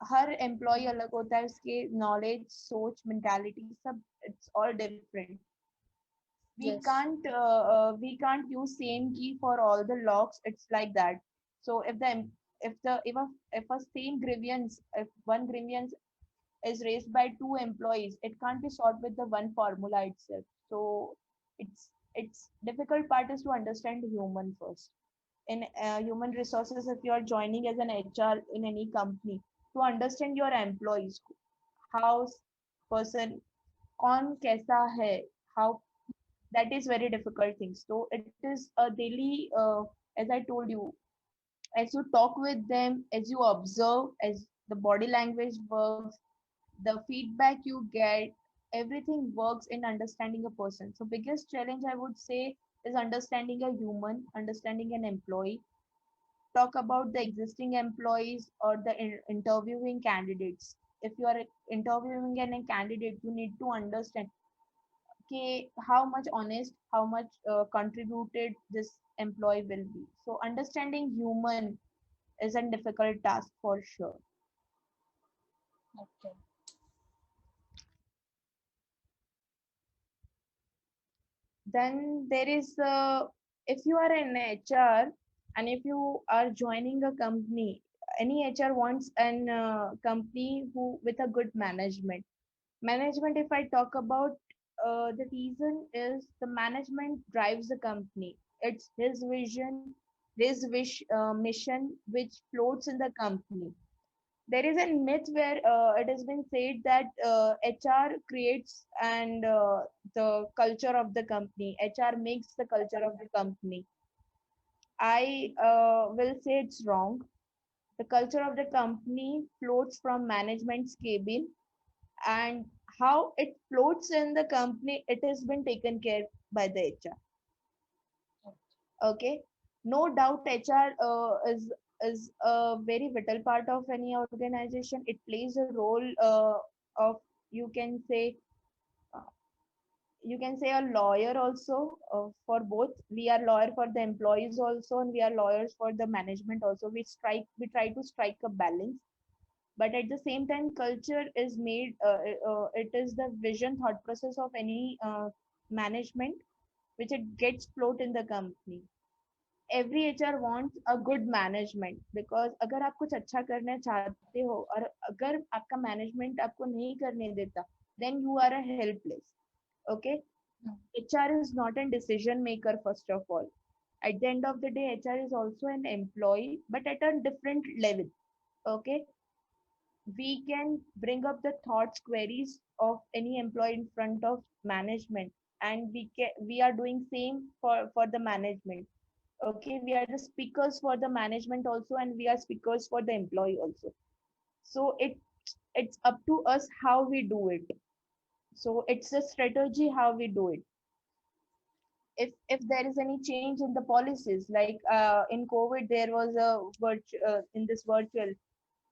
हर employee अलग होता है, उसके knowledge सोच mentality सब it's all different. we Yes. can't we can't use same key for all the logs. It's like that. So if a same grievance, if one grievance is raised by two employees, it can't be solved with the one formula itself. So it's difficult part is to understand the human first. In human resources, if you are joining as an HR in any company, to understand your employees, how person कौन कैसा है, how, that is very difficult thing. So it is a daily, as I told you, as you talk with them, as you observe, as the body language works, the feedback you get, everything works in understanding a person. So biggest challenge I would say is understanding a human, understanding an employee. Talk about the existing employees or the interviewing candidates. If you are interviewing a candidate, you need to understand okay, how much honest, how much contributed this employee will be. So understanding human is a difficult task for sure. Okay. Then there is if you are an HR and if you are joining a company, any HR wants an company who with a good management. Management, if I talk about, the reason is the management drives the company. It's his vision, his mission, which floats in the company. There is a myth where it has been said that HR creates and the culture of the company. HR makes the culture of the company. I will say it's wrong. The culture of the company floats from management's cabin, and how it floats in the company, it has been taken care by the HR. Okay, no doubt HR is a very vital part of any organization. It plays a role of, you can say, uh, you can say a lawyer also, for both. We are lawyer for the employees also, and we are lawyers for the management also. We try to strike a balance, but at the same time culture is made, it is the vision thought process of any management which it gets float in the company. Every HR wants a good management, because अगर आप कुछ अच्छा करना चाहते हो और अगर आपका मैनेजमेंट आपको नहीं करने देता, then you are a helpless. Okay, HR is not a decision maker first of all. At the end of the day, HR is also an employee, but at a different level. Okay, we can bring up the thoughts, queries of any employee in front of management, and we are doing same for the management. Okay, we are the speakers for the management also, and we are speakers for the employee also. So it's up to us how we do it. So it's a strategy how we do it. If there is any change in the policies, like in COVID there was a in this virtual,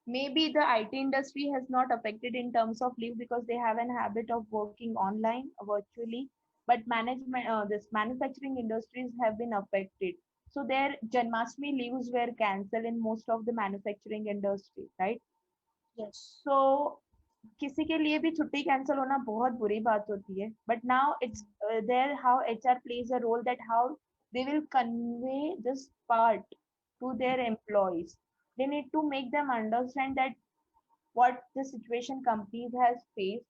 maybe the IT industry has not affected in terms of leave because they have an habit of working online virtually, but management this manufacturing industries have been affected. So their Janmashtami leaves were cancelled in most of the manufacturing industry, right? Yes. So किसी के लिए भी छुट्टी cancel होना बहुत बुरी बात होती है, but now it's there how HR plays a role, that how they will convey this part to their employees. They need to make them understand that what the situation companies has faced,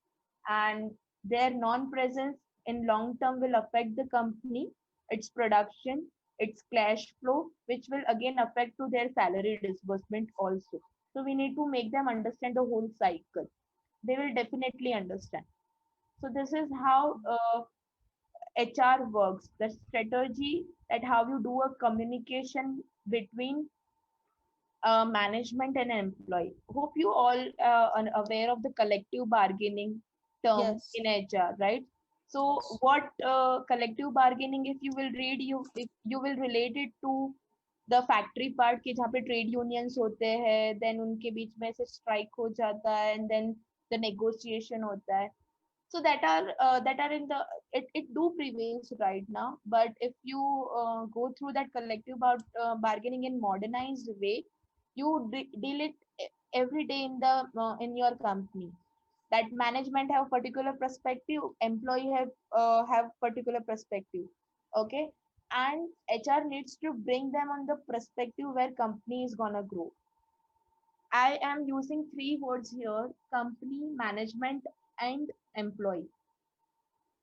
and their non-presence in long term will affect the company, its production, its cash flow, which will again affect to their salary disbursement also. So we need to make them understand the whole cycle. They will definitely understand. So this is how HR works, the strategy, that how you do a communication between management and employee. Hope you all are aware of the collective bargaining term Yes. in HR, right? So what collective bargaining, if you will read, if you will relate it to the factory part के जहाँ पे trade unions होते हैं, then उनके बीच में से strike हो जाता है, एंड देन द नेगोशिएशन होता है. So that are in the, it do prevails right now, but if you go through that collective bargaining in modernized way, you deal it every day in the in your company, that management have particular perspective, employee have particular perspective. Okay, and HR needs to bring them on the perspective where company is gonna grow. I am using three words here: company, management, and employee.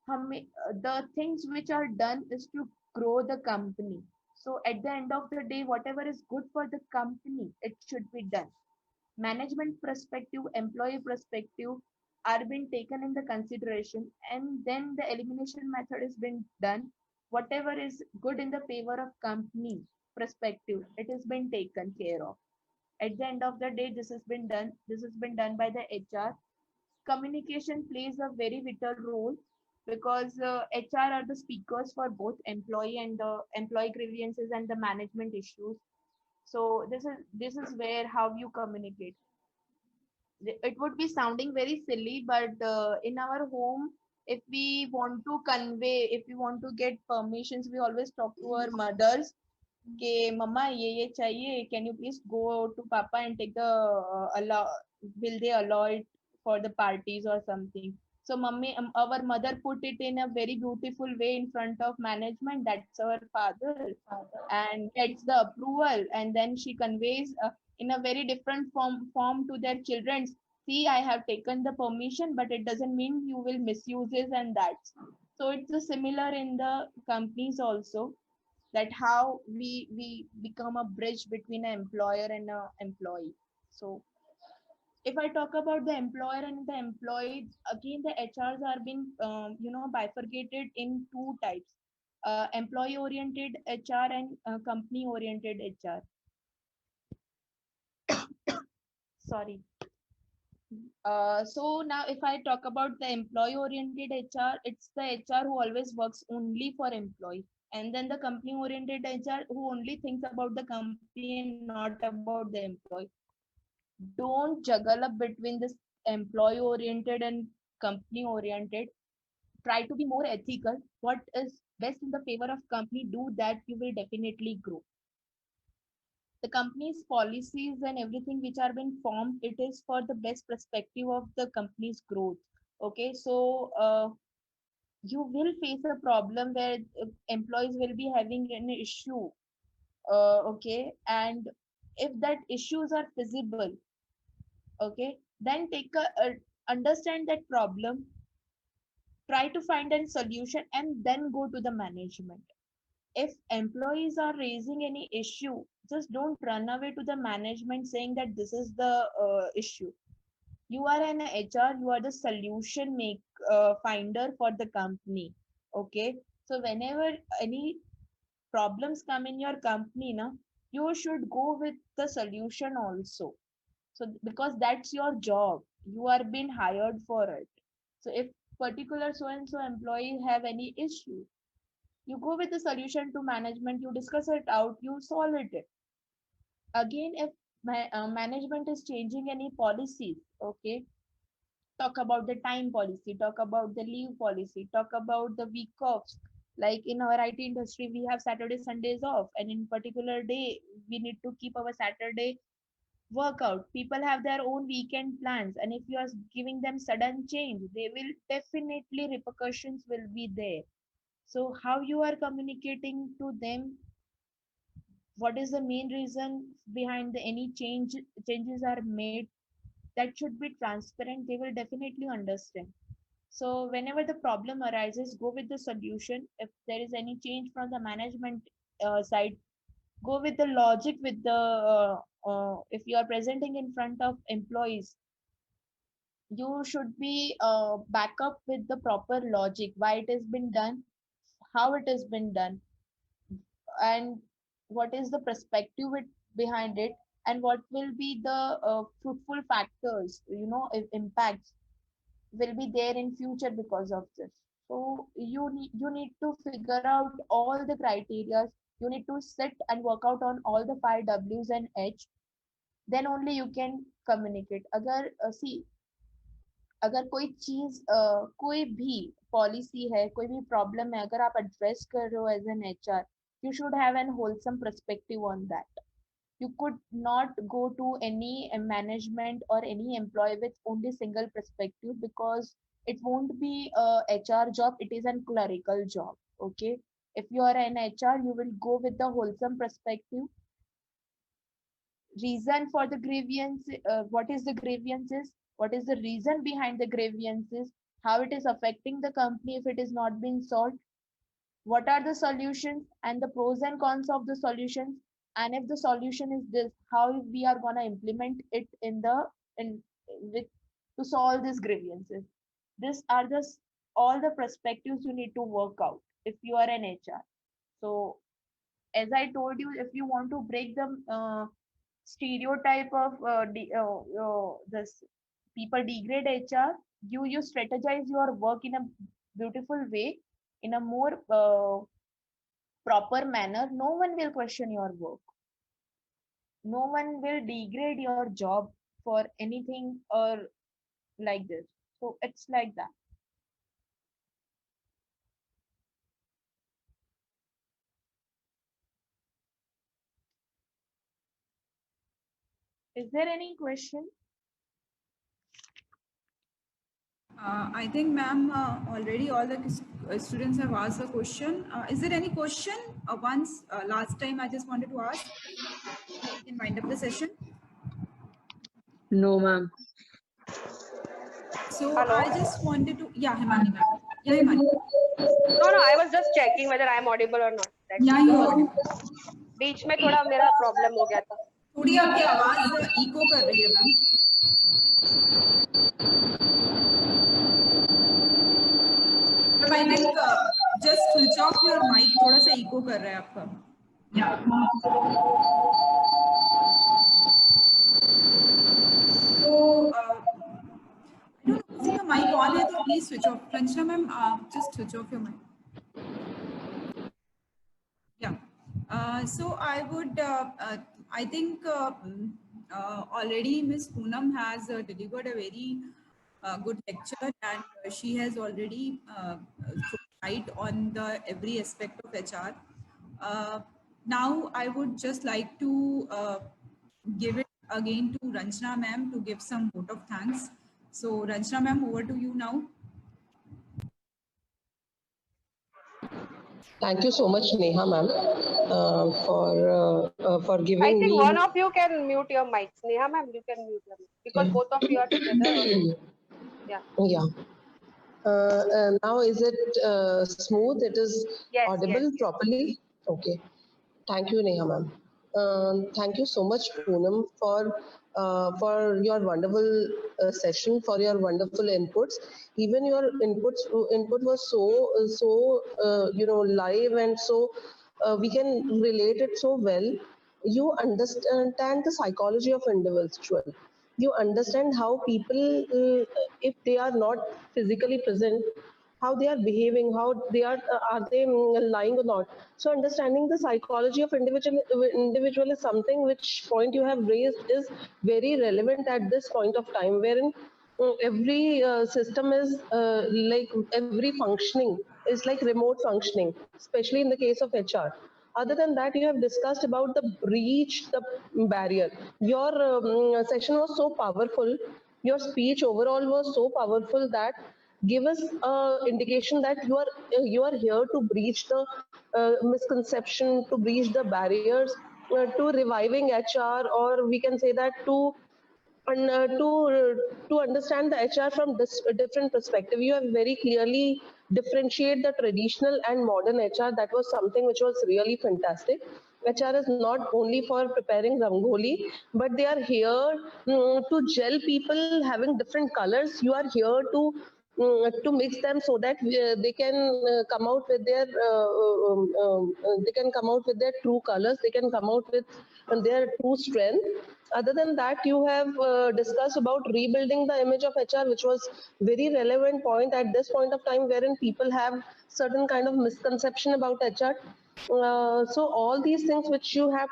The things which are done is to grow the company. So at the end of the day, whatever is good for the company, it should be done. Management perspective, employee perspective are being taken in the consideration, and then the elimination method is being done. Whatever is good in the favor of company perspective, it has been taken care of. At the end of the day, this has been done. This has been done by the HR. Communication plays a very vital role, because HR are the speakers for both employee and the employee grievances and the management issues. So this is where how you communicate. It would be sounding very silly, but in our home, if we want to convey, if we want to get permissions, we always talk to our mothers. Okay, mama, ye chahiye. Can you please go to papa and take the allow? Will they allow it for the parties or something? So, mummy, our mother put it in a very beautiful way in front of management. That's our father, and gets the approval, and then she conveys in a very different form to their children. See, I have taken the permission, but it doesn't mean you will misuse it, and that. So it's a similar in the companies also, that how we become a bridge between an employer and an employee. So if I talk about the employer and the employee, again the HRs are being bifurcated in two types: employee oriented HR and company oriented HR. Sorry. So now if I talk about the employee oriented HR, it's the HR who always works only for employee, and then the company oriented HR who only thinks about the company and not about the employee. Don't juggle up between this employee oriented and company oriented. Try to be more ethical. What is best in the favor of company, do that, you will definitely grow. The company's policies and everything which are being formed, it is for the best perspective of the company's growth. Okay, so you will face a problem where employees will be having an issue. Okay, and if that issues are feasible, okay, then take understand that problem, try to find a solution, and then go to the management. If employees are raising any issue, just don't run away to the management saying that this is the issue. You are an HR, you are the solution finder for the company. Okay. So whenever any problems come in your company, na, you should go with the solution also. So because that's your job, you are being hired for it. So if particular so and so employee have any issue, you go with the solution to management, you discuss it out, you solve it. Again, if management is changing any policies, okay, talk about the time policy, talk about the leave policy, talk about the week offs. Like in our IT industry, we have Saturday, Sundays off, and in particular day, we need to keep our Saturday workout. People have their own weekend plans, and if you are giving them sudden change, they will definitely repercussions will be there. So how you are communicating to them, what is the main reason behind the any changes are made, that should be transparent. They will definitely understand. So whenever the problem arises, go with the solution. If there is any change from the management side, go with the logic. With the if you are presenting in front of employees, you should be back up with the proper logic, why it has been done, how it has been done, and what is the perspective behind it, and what will be the fruitful factors, impacts will be there in future because of this. So you need to figure out all the criteria. You need to sit and work out on all the 5 W's and H. Then only you can communicate. अगर see, अगर कोई चीज कोई भी policy है, कोई भी problem है, अगर आप एड्रेस कर रहे हो as an HR, you should have an wholesome perspective on that. You could not go to any management or any employee with only single perspective, because it won't be a HR job, it is a clerical job. Okay, if you are an HR, you will go with the wholesome perspective, reason for the grievance, what is the grievances, what is the reason behind the grievances, how it is affecting the company if it is not being solved, what are the solutions and the pros and cons of the solutions, and if the solution is this, how we are going to implement it in with to solve these grievances. These are the all the perspectives you need to work out if you are an HR. So as I told you, if you want to break the stereotype of this people degrade HR, you strategize your work in a beautiful way, in a more proper manner. No one will question your work, no one will degrade your job for anything or like this. So it's like that. Is there any question? I think, ma'am, already all the students have asked the question. Is there any question? Last time I just wanted to ask. We can wind up the session. No, ma'am. So Hello? I just wanted to, yeah, Himani, ma'am. Yeah, Himani. No, I was just checking whether I am audible or not. That's Yeah, it. you are. बीच में थोड़ा मेरा problem हो गया था. थोड़ी आपकी आवाज eco कर रही है, ma'am. But I think just switch off your mic. थोड़ा सा इको कर रहा है आपका. Yeah. So I don't know if your mic on है तो please switch off. Ranjana ma'am, just switch off your mic. Yeah. So I would, I think already Ms. Poonam has delivered a very good lecture, and she has already thrown light on the every aspect of HR. Now I would just like to give it again to Ranjana ma'am to give some vote of thanks. So Ranjana ma'am, over to you now. Thank you so much, Neha ma'am, for giving I think me. one of you can mute your mics. Neha ma'am, you can mute your mic because both of you are together. Yeah. Yeah. Now is it smooth? It is Yes, audible yes. properly? Okay. Thank you, Neha ma'am. Thank you so much, Poonam, for your wonderful session, for your wonderful inputs. Even your input was so live, and so we can relate it so well. You understand the psychology of individual. You understand how people, if they are not physically present, how they are behaving, how they are they lying or not. So understanding the psychology of individual is something which point you have raised is very relevant at this point of time, wherein every system is like every functioning is like remote functioning, especially in the case of HR. Other than that, you have discussed about the breach, the barrier. Your session was so powerful. Your speech overall was so powerful that give us indication that you are here to breach the misconception, to breach the barriers, to reviving HR, or we can say that to understand the HR from this different perspective. You have very clearly differentiate the traditional and modern HR. That was something which was really fantastic. HR is not only for preparing rangoli, but they are here to gel people having different colors. You are here to mix them so that they can come out with their they can come out with their true colors. They can come out with their true strength. Other than that, you have discussed about rebuilding the image of HR, which was very relevant point at this point of time, wherein people have certain kind of misconception about HR. So all these things which you have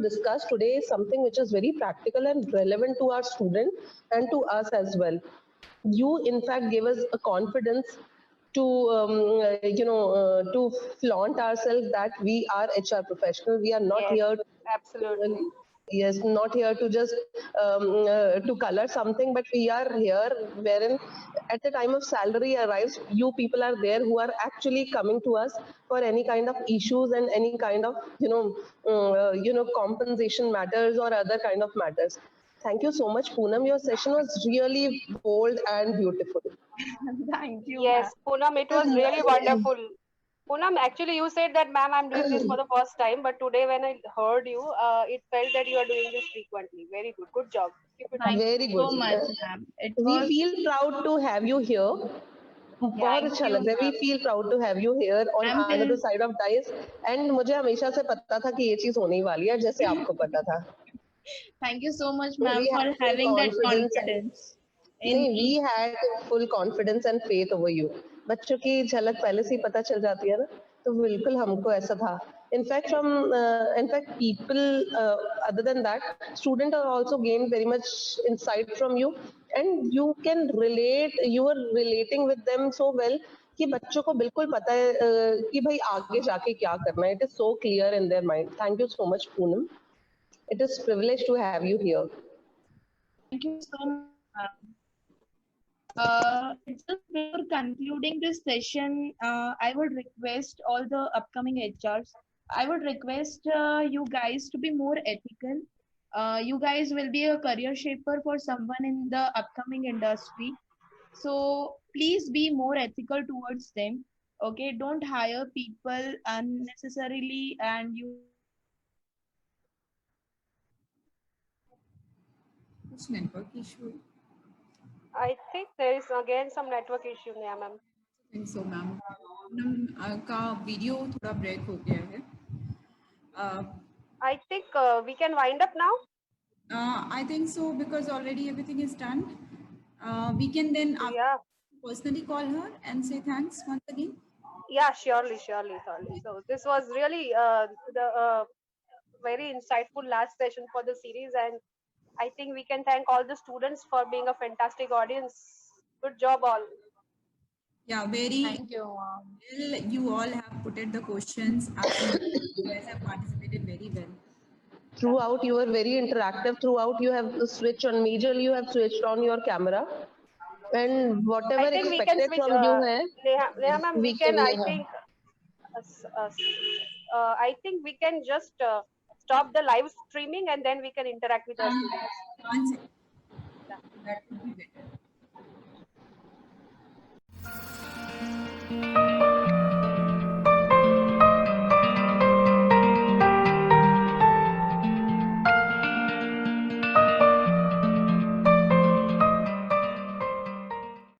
discussed today is something which is very practical and relevant to our student and to us as well. You in fact gave us a confidence to to flaunt ourselves that we are HR professional. We are not Yes, here absolutely. yes, not here to just to color something, but we are here wherein at the time of salary arrives, you people are there who are actually coming to us for any kind of issues and any kind of compensation matters or other kind of matters. Thank you so much, Poonam. Your session was really bold and beautiful. Thank you, ma'am. Yes, Poonam, it was really wonderful. Poonam, actually, you said that, ma'am, I'm doing this for the first time, but today when I heard you, it felt that you are doing this frequently. Very good. Good job. Keep it up. Thank Very you good. so much, ma'am. It We was feel proud to have you here. बहुत thank अच्छा you, लग रहा है. We ma'am. feel proud to have you here on Ma'am, another side of dice. And मुझे हमेशा से पता था कि ये चीज होने ही वाली है, जैसे आपको पता था. thank you so much, We ma'am, for had full having that confidence. confidence in नहीं, me. we had full confidence and faith over you. बच्चों की झलक पहले से ही पता चल जाती है ना, तो बिल्कुल हमको ऐसा था. In fact, people other than that, students are also gained very much insight from you, and you can relate. You are relating with them so well कि बच्चों को बिल्कुल पता है कि भाई आगे जाके क्या करना है. It is so clear in their mind. Thank you so much, Poonam. It is privilege to have you here. Thank you so much, ma'am. Just before concluding this session, I would request all the upcoming HRs, I would request you guys to be more ethical. You guys will be a career shaper for someone in the upcoming industry. So please be more ethical towards them. Okay, don't hire people unnecessarily and you Which network issue? I think there is again some network issue, yeah, ma'am. I think so, ma'am. Poonam का video थोड़ा break हो गया है. I think we can wind up now. I think so because already everything is done. We can then Yeah, personally call her and say thanks once again. yeah, surely. So this was really the very insightful last session for the series, and I think we can thank all the students for being a fantastic audience. Good job, all. Yeah, very Thank you, ma'am. well. You all have put it the questions and you guys have participated very well. Throughout you were very interactive. Throughout you have switched on majorly, you have switched on your camera, and whatever I think we can expected switch. from you hai, Neha ma'am, we we can. can I think. I think we can just stop the live streaming and then we can interact with our students. One second. That would be better.